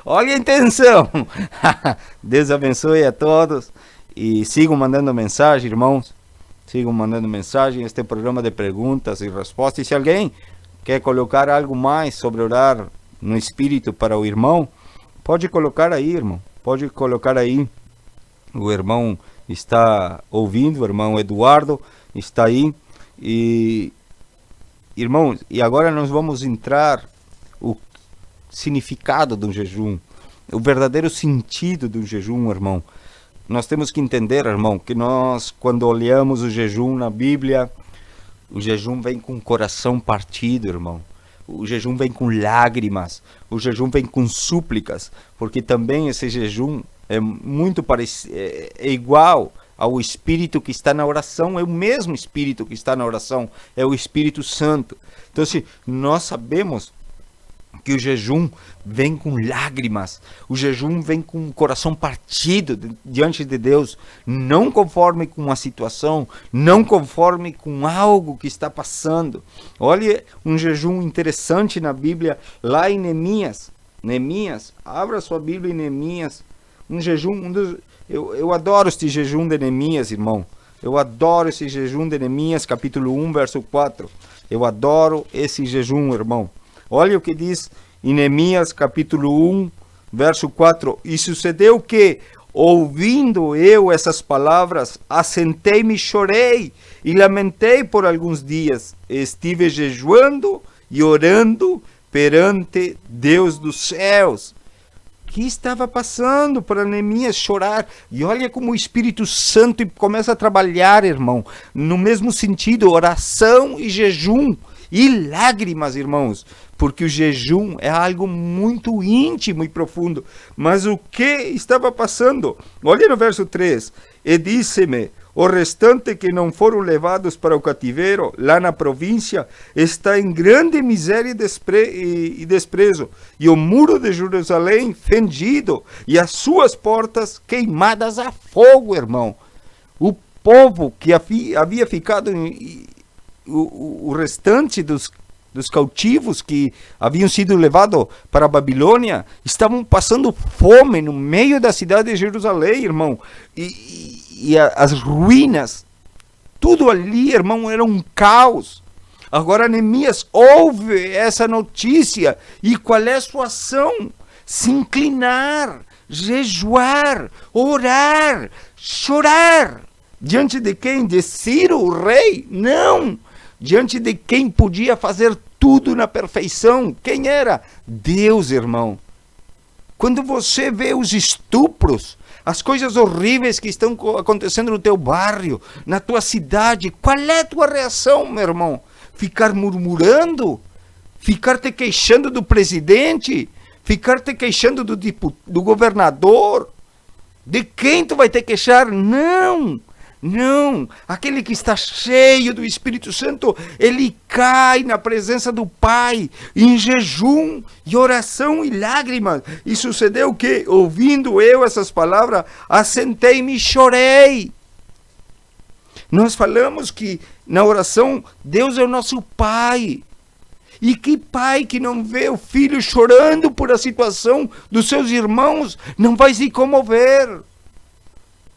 Olha a intenção. Deus abençoe a todos e sigam mandando mensagem, irmãos. Sigam mandando mensagem. Este é o programa de perguntas e respostas. E se alguém quer colocar algo mais sobre orar no Espírito para o irmão, pode colocar aí, irmão. Pode colocar aí. O irmão está ouvindo, o irmão Eduardo está aí. E, irmãos, e agora nós vamos entrar o significado do jejum, o verdadeiro sentido do jejum, irmão. Nós temos que entender, irmão, que nós, quando olhamos o jejum na Bíblia, o jejum vem com o coração partido, irmão. O jejum vem com lágrimas, o jejum vem com súplicas, porque também esse jejum é muito parecido, é igual ao Espírito que está na oração, é o mesmo Espírito que está na oração, é o Espírito Santo. Então, se nós sabemos que o jejum vem com lágrimas, o jejum vem com o coração partido diante de Deus, não conforme com a situação, não conforme com algo que está passando. Olha um jejum interessante na Bíblia, lá em Neemias. Neemias, abra sua Bíblia em Neemias. Um jejum, eu adoro este jejum de Neemias, irmão. Eu adoro esse jejum de Neemias, capítulo 1, verso 4. Eu adoro esse jejum, irmão. Olha o que diz em Neemias, capítulo 1, verso 4. E sucedeu que, ouvindo eu essas palavras, assentei-me e chorei, e lamentei por alguns dias. Estive jejuando e orando perante Deus dos céus. O que estava passando para Neemias chorar? E olha como o Espírito Santo começa a trabalhar, irmão, no mesmo sentido, oração e jejum. E lágrimas, irmãos, porque o jejum é algo muito íntimo e profundo. Mas o que estava passando? Olha no verso 3. E disse-me, o restante que não foram levados para o cativeiro, lá na província, está em grande miséria e desprezo. E o muro de Jerusalém fendido, e as suas portas queimadas a fogo, irmão. O povo que havia ficado o restante dos cautivos que haviam sido levados para a Babilônia estavam passando fome no meio da cidade de Jerusalém, irmão. E as ruínas, tudo ali, irmão, era um caos. Agora Neemias ouve essa notícia e qual é a sua ação? Se inclinar, jejuar, orar, chorar. Diante de quem? De Ciro, o rei? Não! Diante de quem podia fazer tudo na perfeição. Quem era? Deus, irmão. Quando você vê os estupros, as coisas horríveis que estão acontecendo no teu bairro, na tua cidade, qual é a tua reação, meu irmão? Ficar murmurando? Ficar te queixando do presidente? Ficar te queixando do governador? De quem tu vai te queixar? Não! Não, aquele que está cheio do Espírito Santo, ele cai na presença do Pai, em jejum e oração e lágrimas. E sucedeu que, ouvindo eu essas palavras, assentei-me e chorei. Nós falamos que na oração, Deus é o nosso Pai. E que pai que não vê o filho chorando por a situação dos seus irmãos, não vai se comover?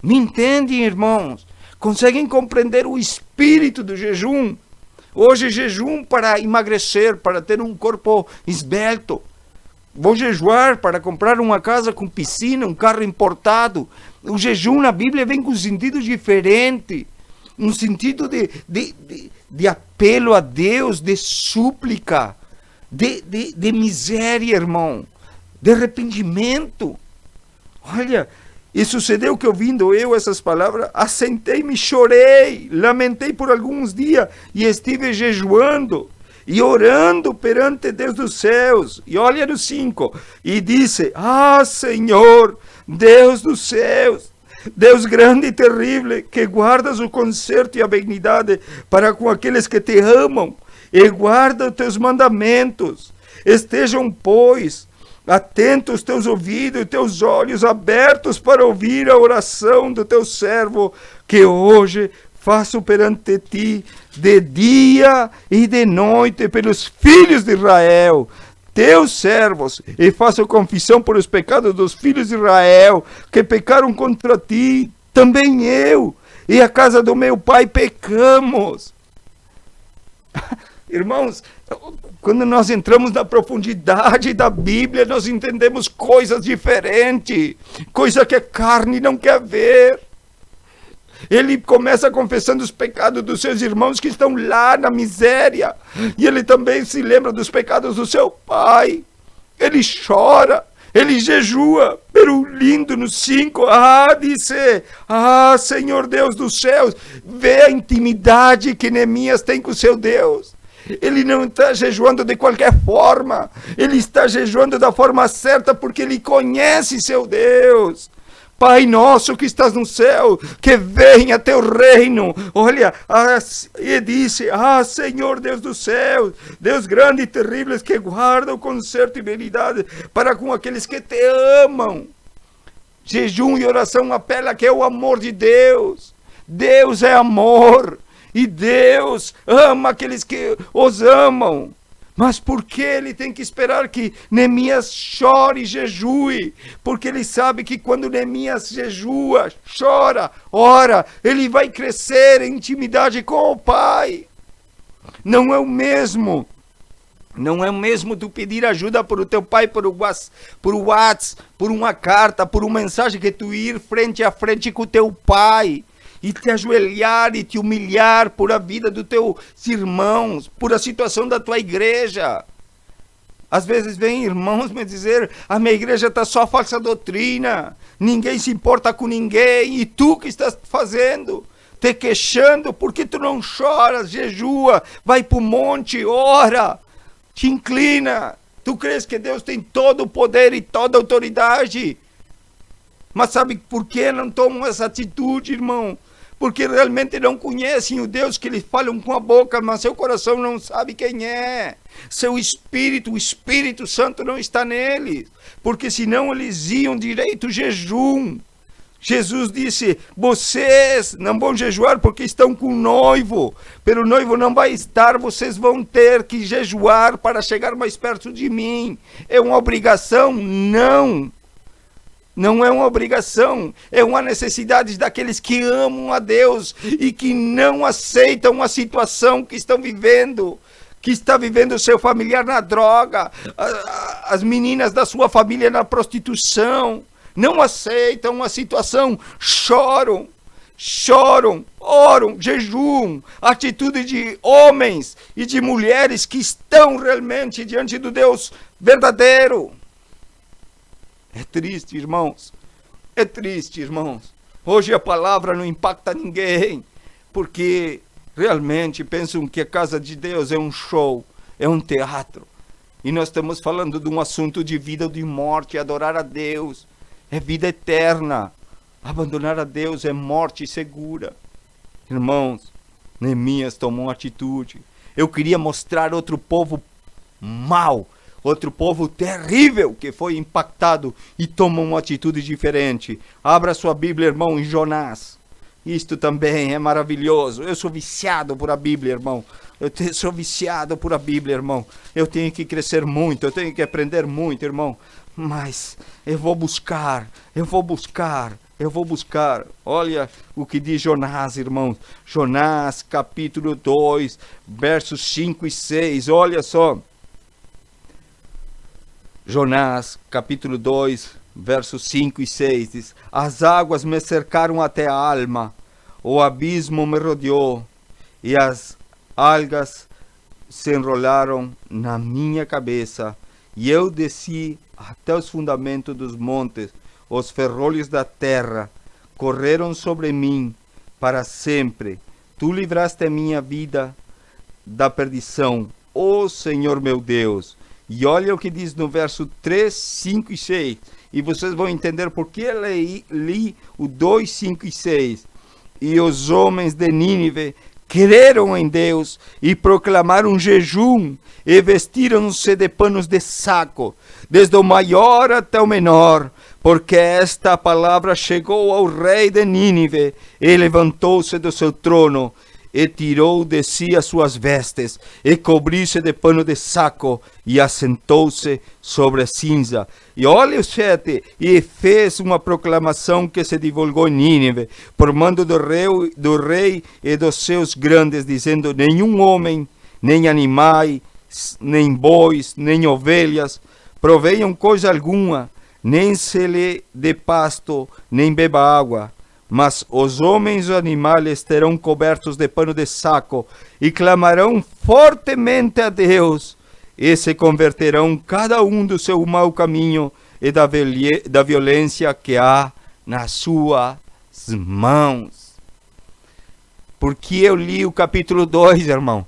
Me entendem, irmãos? Conseguem compreender o espírito do jejum? Hoje jejum para emagrecer, para ter um corpo esbelto. Vou jejuar para comprar uma casa com piscina, um carro importado. O jejum na Bíblia vem com um sentido diferente. Um sentido de apelo a Deus, de súplica, de miséria, irmão. De arrependimento. Olha, e sucedeu que ouvindo eu essas palavras, assentei-me, chorei, lamentei por alguns dias e estive jejuando e orando perante Deus dos céus. E olha no 5, e disse: Ah, Senhor, Deus dos céus, Deus grande e terrível, que guardas o conserto e a benignidade para com aqueles que te amam e guardam os teus mandamentos. Estejam, pois, atentos os teus ouvidos e teus olhos abertos para ouvir a oração do teu servo, que hoje faço perante ti de dia e de noite pelos filhos de Israel, teus servos, e faço confissão por os pecados dos filhos de Israel, que pecaram contra ti, também eu, e a casa do meu pai pecamos. Irmãos, quando nós entramos na profundidade da Bíblia, nós entendemos coisas diferentes, coisa que a carne não quer ver. Ele começa confessando os pecados dos seus irmãos que estão lá na miséria, e ele também se lembra dos pecados do seu pai. Ele chora, ele jejua, pero lindo no 5, disse: Ah, Senhor Deus dos céus, vê a intimidade que Neemias tem com o seu Deus. Ele não está jejuando de qualquer forma, ele está jejuando da forma certa, porque ele conhece seu Deus. Pai nosso que estás no céu, que venha teu reino. Olha, e disse: Ah, Senhor Deus dos céus, Deus grande e terrível, que guarda o conserto e benignidade para com aqueles que te amam. Jejum e oração apela que é o amor de Deus. Deus é amor. E Deus ama aqueles que os amam. Mas por que ele tem que esperar que Neemias chore e jejue? Porque ele sabe que quando Neemias jejua, chora, ora, ele vai crescer em intimidade com o Pai. Não é o mesmo. Não é o mesmo tu pedir ajuda por o teu pai, por o WhatsApp, por uma carta, por uma mensagem, que tu ir frente a frente com o teu pai. E te ajoelhar e te humilhar por a vida dos teus irmãos, por a situação da tua igreja. Às vezes vem irmãos me dizer: a minha igreja está só falsa doutrina, ninguém se importa com ninguém, e tu que estás fazendo? Te queixando, porque tu não choras, jejua, vai para o monte, ora, te inclina. Tu crees que Deus tem todo o poder e toda a autoridade? Mas sabe por que não tomam essa atitude, irmão? Porque realmente não conhecem o Deus que eles falam com a boca, mas seu coração não sabe quem é. Seu espírito, o Espírito Santo não está neles, porque senão eles iam direito ao jejum. Jesus disse: vocês não vão jejuar porque estão com o noivo, pelo noivo não vai estar, vocês vão ter que jejuar para chegar mais perto de mim. É uma obrigação? Não. Não é uma obrigação, é uma necessidade daqueles que amam a Deus e que não aceitam a situação que estão vivendo, que está vivendo o seu familiar na droga, as meninas da sua família na prostituição, não aceitam a situação, choram, oram, jejuam, atitude de homens e de mulheres que estão realmente diante do Deus verdadeiro. É triste, irmãos. É triste, irmãos. Hoje a palavra não impacta ninguém, porque realmente pensam que a casa de Deus é um show, é um teatro. E nós estamos falando de um assunto de vida ou de morte. Adorar a Deus é vida eterna. Abandonar a Deus é morte segura. Irmãos, Neemias tomou atitude. Eu queria mostrar outro povo mau, outro povo terrível que foi impactado e tomou uma atitude diferente. Abra sua Bíblia, irmão, em Jonás. Isto também é maravilhoso. Eu sou viciado por a Bíblia, irmão. Sou viciado por a Bíblia, irmão. Eu tenho que crescer muito, eu tenho que aprender muito, irmão. Mas eu vou buscar Eu vou buscar. Olha o que diz Jonás, irmãos. Jonás, capítulo 2, versos 5 e 6. Olha só. Jonás, capítulo 2, versos 5 e 6. Diz: as águas me cercaram até a alma, o abismo me rodeou, e as algas se enrolaram na minha cabeça, e eu desci até os fundamentos dos montes. Os ferrolhos da terra correram sobre mim para sempre. Tu livraste a minha vida da perdição, ó Senhor meu Deus. E olha o que diz no verso 3, 5 e 6. E vocês vão entender por que eu li o 2, 5 e 6. E os homens de Nínive creram em Deus e proclamaram jejum e vestiram-se de panos de saco, desde o maior até o menor, porque esta palavra chegou ao rei de Nínive. E levantou-se do seu trono e tirou de si as suas vestes e cobriu-se de pano de saco e assentou-se sobre a cinza. E olha o 7, e fez uma proclamação que se divulgou em Nínive, por mando do rei e dos seus grandes, dizendo: nenhum homem, nem animais, nem bois, nem ovelhas, proveiam coisa alguma, nem se lhe dê pasto, nem beba água. Mas os homens e os animais terão cobertos de pano de saco e clamarão fortemente a Deus, e se converterão cada um do seu mau caminho e da violência que há nas suas mãos. Porque eu li o capítulo 2, irmão.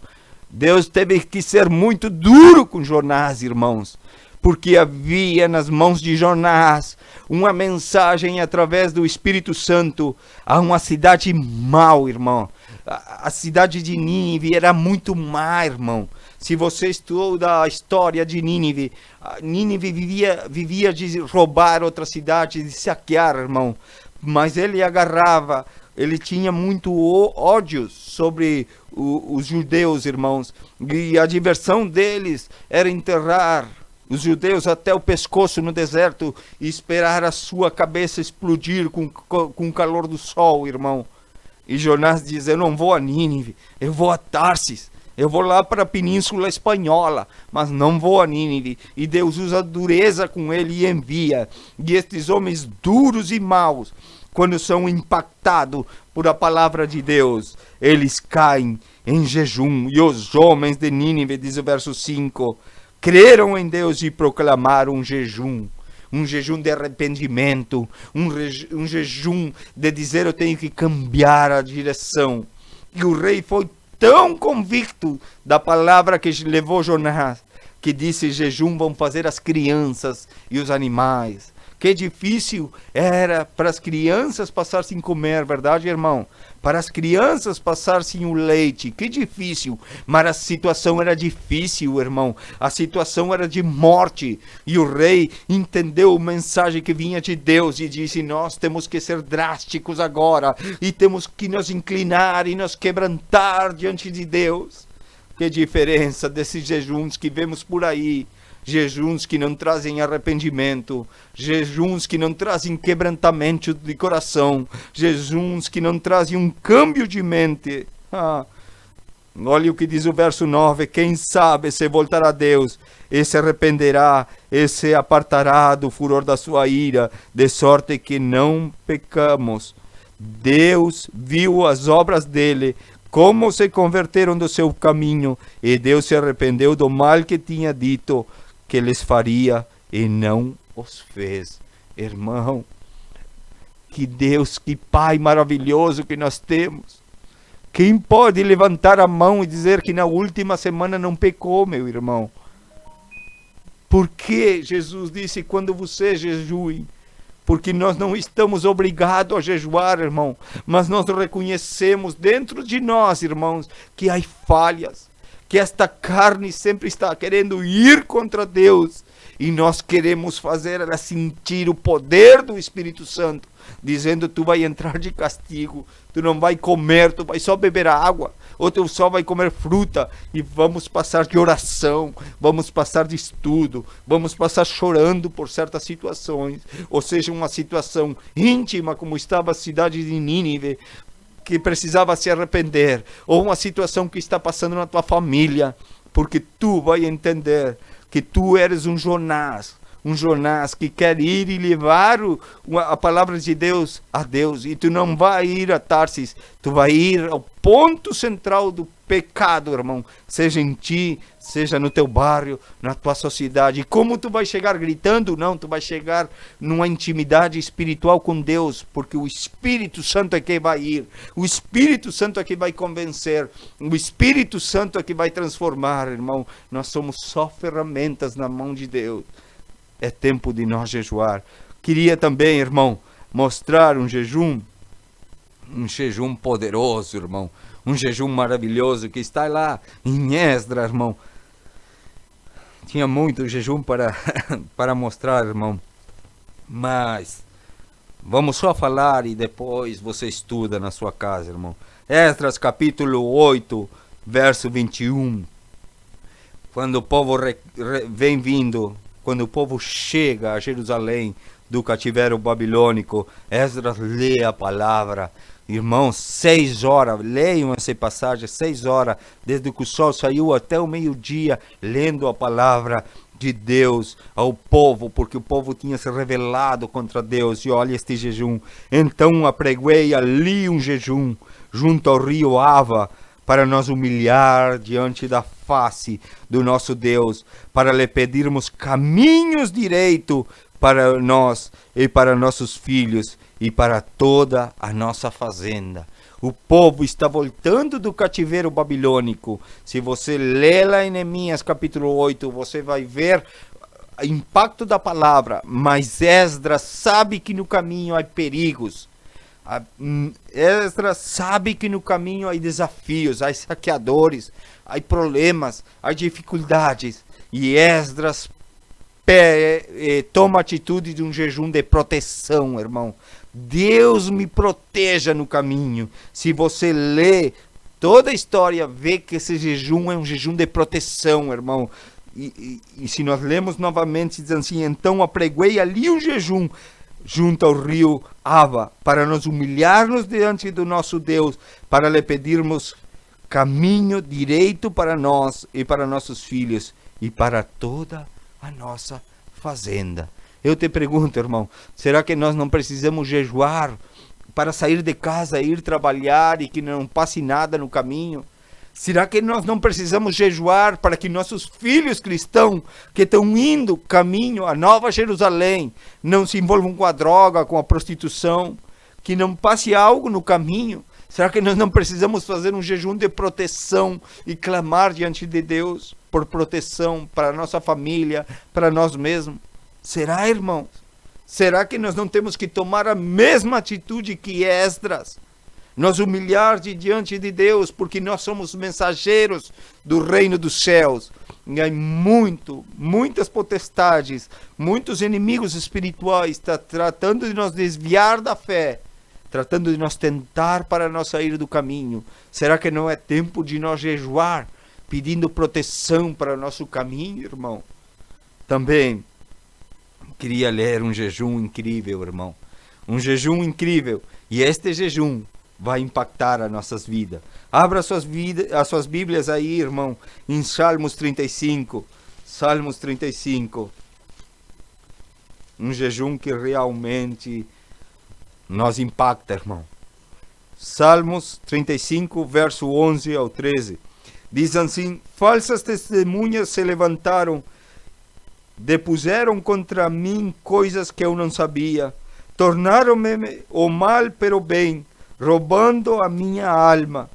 Deus teve que ser muito duro com Jonás, irmãos, porque havia nas mãos de Jonás uma mensagem através do Espírito Santo a uma cidade mau, irmão. A cidade de Nínive era muito má, irmão. Se você estuda a história de Nínive, Nínive vivia de roubar outra cidade, de saquear, irmão. Mas ele tinha muito ódio sobre os judeus, irmãos. E a diversão deles era enterrar os judeus até o pescoço no deserto e esperar a sua cabeça explodir com o calor do sol, irmão. E Jonás diz: eu não vou a Nínive, eu vou a Tarsis, eu vou lá para a Península Espanhola, mas não vou a Nínive. E Deus usa dureza com ele e envia. E estes homens duros e maus, quando são impactados por a palavra de Deus, eles caem em jejum. E os homens de Nínive, diz o verso 5, creram em Deus e proclamaram um jejum de arrependimento, um jejum de dizer: eu tenho que cambiar a direção. E o rei foi tão convicto da palavra que levou Jonás, que disse: jejum vão fazer as crianças e os animais. Que difícil era para as crianças passar sem comer, verdade, irmão? Para as crianças passar sem o leite, que difícil. Mas a situação era difícil, irmão. A situação era de morte. E o rei entendeu a mensagem que vinha de Deus e disse: nós temos que ser drásticos agora. E temos que nos inclinar e nos quebrantar diante de Deus. Que diferença desses jejuns que vemos por aí. Jejuns que não trazem arrependimento, jejuns que não trazem quebrantamento de coração, jejuns que não trazem um câmbio de mente. Olha o que diz o verso 9: quem sabe se voltará a Deus e se arrependerá e se apartará do furor da sua ira, de sorte que não pecamos. Deus viu as obras dele, como se converteram do seu caminho, e Deus se arrependeu do mal que tinha dito que lhes faria e não os fez. Irmão, que Deus, que Pai maravilhoso que nós temos. Quem pode levantar a mão e dizer que na última semana não pecou, meu irmão? Porque Jesus disse: quando você jejue, porque nós não estamos obrigados a jejuar, irmão, mas nós reconhecemos dentro de nós, irmãos, que há falhas, que esta carne sempre está querendo ir contra Deus, E nós queremos fazer ela sentir o poder do Espírito Santo, dizendo: tu vai entrar de castigo, tu não vai comer, tu vai só beber água, ou tu só vai comer fruta. E vamos passar de oração, vamos passar de estudo, vamos passar chorando por certas situações, ou seja, uma situação íntima como estava a cidade de Nínive, que precisava se arrepender, ou uma situação que está passando na tua família, porque tu vai entender que tu eres um Jonás que quer ir e levar a palavra de Deus a Deus, e tu não vai ir a Tarsis, tu vai ir ao ponto central do pecado, irmão, seja em ti, seja no teu bairro, na tua sociedade. E como tu vai chegar gritando? Não, tu vai chegar numa intimidade espiritual com Deus, porque o Espírito Santo é quem vai ir, o Espírito Santo é quem vai convencer, o Espírito Santo é que vai transformar, irmão. Nós somos só ferramentas na mão de Deus. É tempo de nós jejuar. Queria também, irmão, mostrar um jejum poderoso, irmão, um jejum maravilhoso que está lá em Esdras, irmão. Tinha muito jejum para mostrar, irmão, mas vamos só falar e depois você estuda na sua casa, irmão. Esdras capítulo 8, verso 21. Quando o povo vem vindo, quando o povo chega a Jerusalém do cativeiro babilônico, Esdras lê a palavra. Irmãos, 6 horas, leiam essa passagem, 6 horas, desde que o sol saiu até o meio-dia, lendo a palavra de Deus ao povo, porque o povo tinha se rebelado contra Deus. E olha este jejum. Então apregoei ali um jejum junto ao rio Ava, para nos humilhar diante da face do nosso Deus, para lhe pedirmos caminhos direitos para nós e para nossos filhos e para toda a nossa fazenda. O povo está voltando do cativeiro babilônico. Se você lê lá em Neemias capítulo 8, você vai ver o impacto da palavra. Mas Esdras sabe que no caminho há perigos. Esdras sabe que no caminho há desafios, há saqueadores, há problemas, há dificuldades. E Esdras toma a atitude de um jejum de proteção, irmão. Deus me proteja no caminho. Se você lê toda a história, vê que esse jejum é um jejum de proteção, irmão. E se nós lemos novamente, diz assim: então apregoei ali um jejum junto ao rio Ava, para nos humilharmos diante do nosso Deus, para lhe pedirmos caminho direito para nós e para nossos filhos e para toda a nossa fazenda. Eu te pergunto, irmão, será que nós não precisamos jejuar para sair de casa, ir trabalhar e que não passe nada no caminho? Será que nós não precisamos jejuar para que nossos filhos cristãos que estão indo caminho a Nova Jerusalém não se envolvam com a droga, com a prostituição, que não passe algo no caminho? Será que nós não precisamos fazer um jejum de proteção e clamar diante de Deus por proteção para a nossa família, para nós mesmos? Será, irmãos? Será que nós não temos que tomar a mesma atitude que Esdras? Nos humilhar diante de Deus, porque nós somos mensageiros do reino dos céus. E há muitas potestades, muitos inimigos espirituais tratando de nos desviar da fé, tratando de nos tentar para nós sair do caminho. Será que não é tempo de nós jejuar, pedindo proteção para o nosso caminho, irmão? Também queria ler um jejum incrível, irmão. Um jejum incrível. E este jejum vai impactar as nossas vidas. Abra as suas Bíblias aí, irmão, em Salmos 35. Salmos 35. Um jejum que realmente nos impacta, irmão. Salmos 35, verso 11 ao 13. Diz assim: falsas testemunhas se levantaram, depuseram contra mim coisas que eu não sabia. Tornaram-me o mal pelo bem, roubando a minha alma.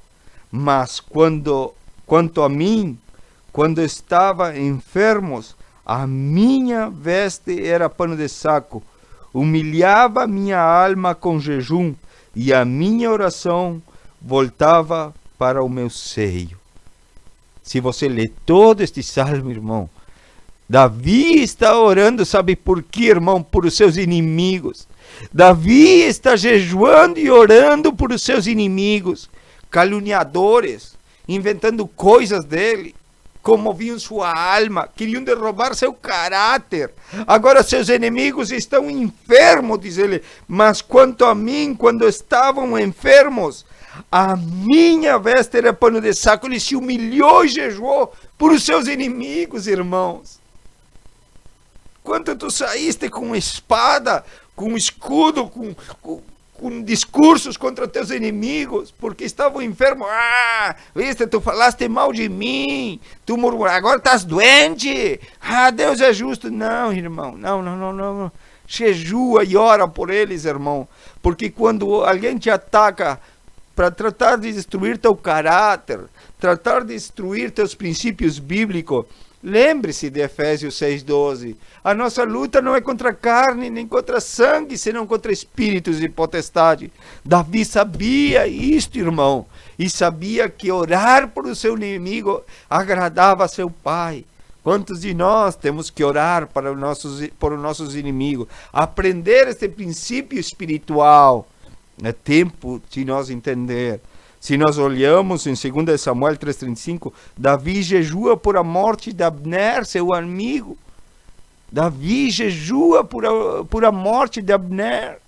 Mas quanto a mim, quando estava enfermos, a minha veste era pano de saco. Humilhava minha alma com jejum, e a minha oração voltava para o meu seio. Se você lê todo este salmo, irmão, Davi está orando, sabe por quê, irmão? Por os seus inimigos. Davi está jejuando e orando por os seus inimigos, caluniadores, inventando coisas dele, comoviam sua alma, queriam derrubar seu caráter. Agora seus inimigos estão enfermos, diz ele, mas quanto a mim, quando estavam enfermos, a minha veste era pano de saco. Ele se humilhou e jejuou por os seus inimigos, irmãos. Quanto tu saíste com espada, com escudo, com discursos contra teus inimigos, porque estavam enfermos. Viste, tu falaste mal de mim, tu murmuraste, agora estás doente. Deus é justo. Não, irmão, não. Jejua e ora por eles, irmão, porque quando alguém te ataca para tratar de destruir teu caráter, tratar de destruir teus princípios bíblicos, lembre-se de Efésios 6,12. A nossa luta não é contra carne, nem contra sangue, senão contra espíritos e potestade. Davi sabia isto, irmão, e sabia que orar por o seu inimigo agradava a seu pai. Quantos de nós temos que orar por os nossos inimigos? Aprender este princípio espiritual. É tempo de nós entender. Se nós olhamos em 2 Samuel 3,35, Davi jejua por a morte de Abner, seu amigo. Davi jejua por a morte de Abner.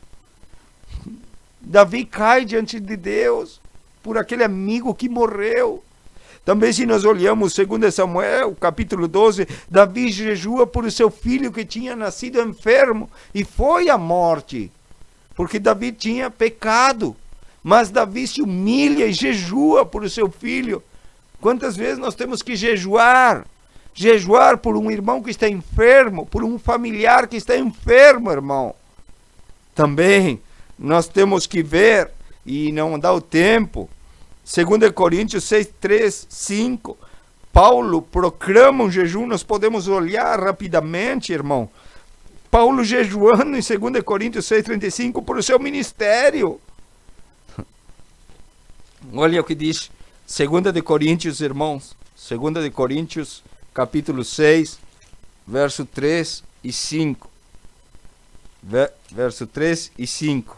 Davi cai diante de Deus por aquele amigo que morreu. Também se nós olhamos 2 Samuel, capítulo 12, Davi jejua por o seu filho que tinha nascido enfermo e foi à morte, porque Davi tinha pecado. Mas Davi se humilha e jejua por o seu filho. Quantas vezes nós temos que jejuar? Jejuar por um irmão que está enfermo, por um familiar que está enfermo, irmão. Também nós temos que ver, e não dá o tempo, 2 Coríntios 6, 3, 5. Paulo proclama um jejum, nós podemos olhar rapidamente, irmão. Paulo jejuando em 2 Coríntios 6, 35 por o seu ministério. Olha o que diz 2 de Coríntios, irmãos. 2 de Coríntios, capítulo 6, verso 3 e 5. Verso 3 e 5.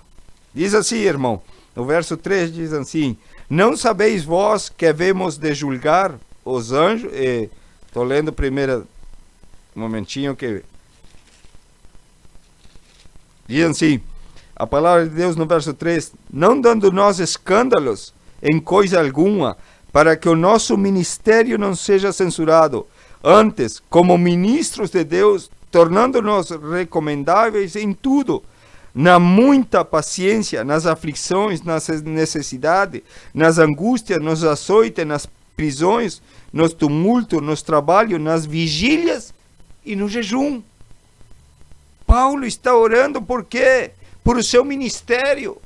Diz assim, irmão. O verso 3 diz assim: não sabeis vós que havemos de julgar os anjos? Estou lendo primeiro, um momentinho que... Diz assim, a palavra de Deus no verso 3: não dando nós escândalos em coisa alguma, para que o nosso ministério não seja censurado. Antes, como ministros de Deus, tornando-nos recomendáveis em tudo, na muita paciência, nas aflições, nas necessidades, nas angústias, nos açoites, nas prisões, nos tumultos, nos trabalhos, nas vigílias e no jejum. Paulo está orando por quê? Por o seu ministério.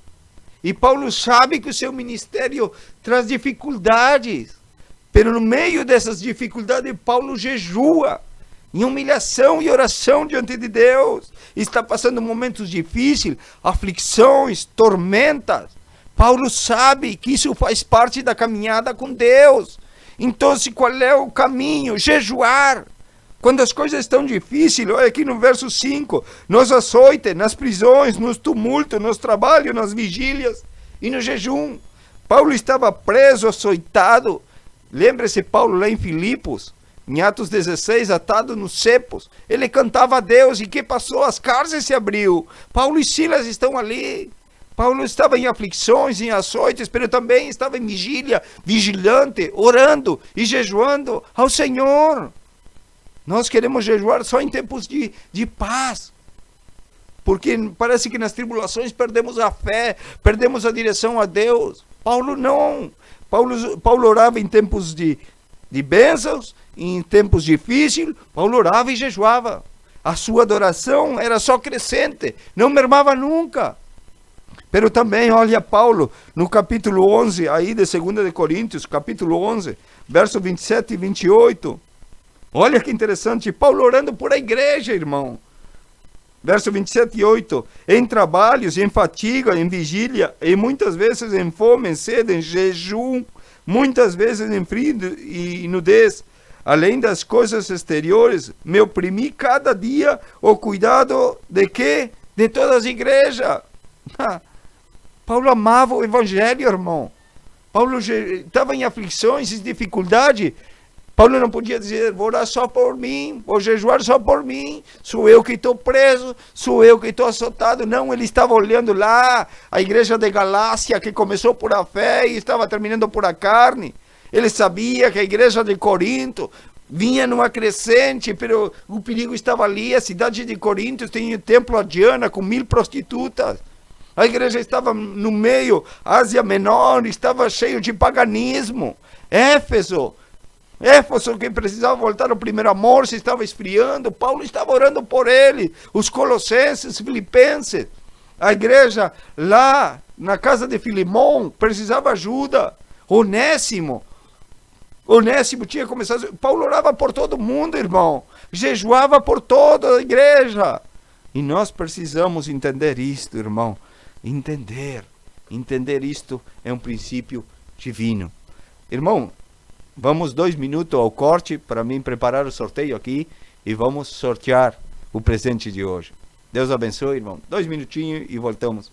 E Paulo sabe que o seu ministério traz dificuldades. Mas no meio dessas dificuldades, Paulo jejua em humilhação e oração diante de Deus. Está passando momentos difíceis, aflições, tormentas. Paulo sabe que isso faz parte da caminhada com Deus. Então, qual é o caminho? Jejuar. Quando as coisas estão difíceis, olha aqui no verso 5, nos açoites, nas prisões, nos tumultos, nos trabalhos, nas vigílias e no jejum. Paulo estava preso, açoitado. Lembra-se Paulo lá em Filipos, em Atos 16, atado nos cepos. Ele cantava a Deus e o que passou? As cárceres se abriu. Paulo e Silas estão ali. Paulo estava em aflições, em açoites, mas também estava em vigília, vigilante, orando e jejuando ao Senhor. Nós queremos jejuar só em tempos de paz, porque parece que nas tribulações perdemos a fé, perdemos a direção a Deus. Paulo não. Paulo orava em tempos de bênçãos, em tempos difíceis, Paulo orava e jejuava. A sua adoração era só crescente, não mermava nunca. Pero também, olha Paulo, no capítulo 11, aí de 2 de Coríntios, capítulo 11, verso 27 e 28. Olha que interessante, Paulo orando por a igreja, irmão. Verso 27 e 8. Em trabalhos, em fatiga, em vigília, e muitas vezes em fome, em sede, em jejum, muitas vezes em frio e nudez. além das coisas exteriores, me oprimi cada dia o cuidado de quê? De todas as igrejas. Paulo amava o evangelho, irmão. Paulo estava em aflições, em dificuldade. Paulo não podia dizer, vou orar só por mim, vou jejuar só por mim, sou eu que estou preso, sou eu que estou açotado. Não, ele estava olhando lá, a igreja de Galácia, que começou por a fé e estava terminando por a carne. Ele sabia que a igreja de Corinto vinha numa crescente, mas o perigo estava ali. A cidade de Corinto tinha o templo a Diana com 1000 prostitutas. A igreja estava no meio, Ásia Menor, estava cheio de paganismo. Éfeso, que precisava voltar ao primeiro amor, se estava esfriando. Paulo estava orando por ele. Os colossenses, filipenses, a igreja lá na casa de Filemão precisava ajuda. Onésimo tinha começado. Paulo orava por todo mundo, irmão. Jejuava por toda a igreja. E nós precisamos entender isto, irmão. Entender isto é um princípio divino. Irmão, vamos 2 minutos ao corte para mim preparar o sorteio aqui e vamos sortear o presente de hoje. Deus abençoe, irmão. 2 minutinhos e voltamos.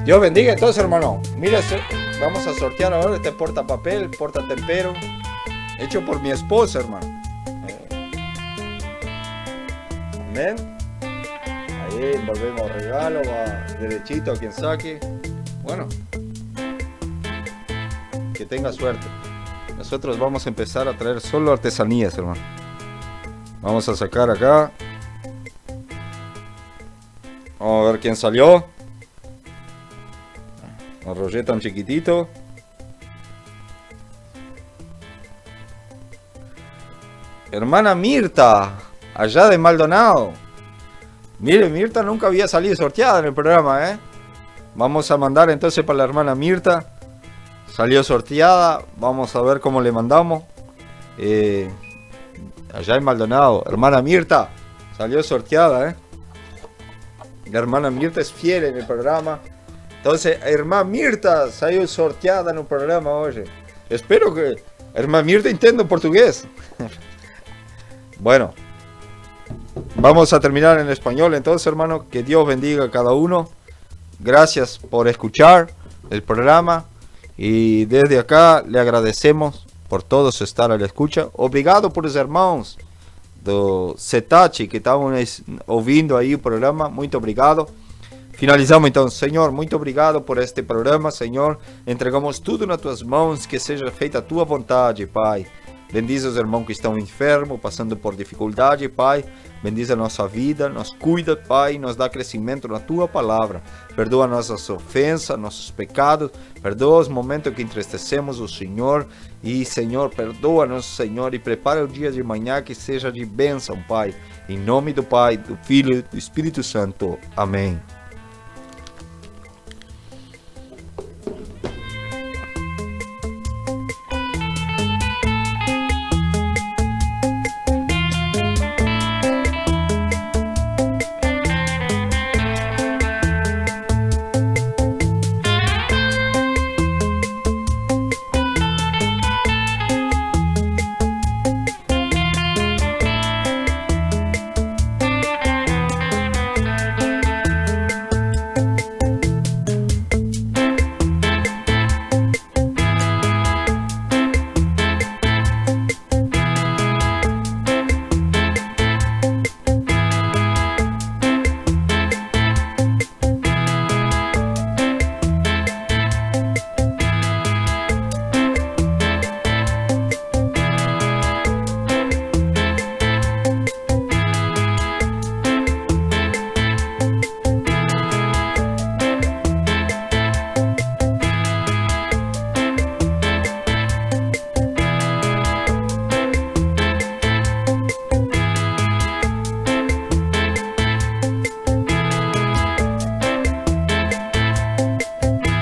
Dios bendiga entonces, hermano. Mira, vamos a sortear ahora este portapapel, portatempero, hecho por mi esposa, hermano. Amén. Ahí envolvemos regalo, va derechito a quien saque. Bueno, que tenga suerte. Nosotros vamos a empezar a traer solo artesanías, hermano. Vamos a sacar acá. Vamos a ver quién salió. Un Roger tan chiquitito. Hermana Mirta, allá de Maldonado. Mire, Mirta nunca había salido sorteada en el programa, ¿eh? Vamos a mandar entonces para la hermana Mirta. Salió sorteada, vamos a ver cómo le mandamos. Allá en Maldonado, hermana Mirta, salió sorteada, ¿eh? La hermana Mirta es fiel en el programa. Entonces, hermana Mirta salió sorteada en el programa hoy. Espero que hermana Mirta entienda portugués. Bueno, vamos a terminar en español entonces, hermano. Que Dios bendiga a cada uno. Gracias por escuchar el programa. Y desde acá le agradecemos por todos estar a la escucha. Obrigado por los hermanos do Cetachi que estaban ouvindo aí o programa. Muito obrigado. Finalizamos então, Senhor, muito obrigado por este programa, Senhor. Entregamos tudo nas tuas mãos, que seja feita a tua vontade, Pai. Bendize os irmãos que estão enfermos, passando por dificuldade, Pai. Bendize a nossa vida, nos cuida, Pai, nos dá crescimento na Tua Palavra. Perdoa nossas ofensas, nossos pecados. Perdoa os momentos que entristecemos o Senhor. E, Senhor, perdoa-nos, Senhor, e prepara o dia de manhã que seja de bênção, Pai. Em nome do Pai, do Filho e do Espírito Santo. Amém.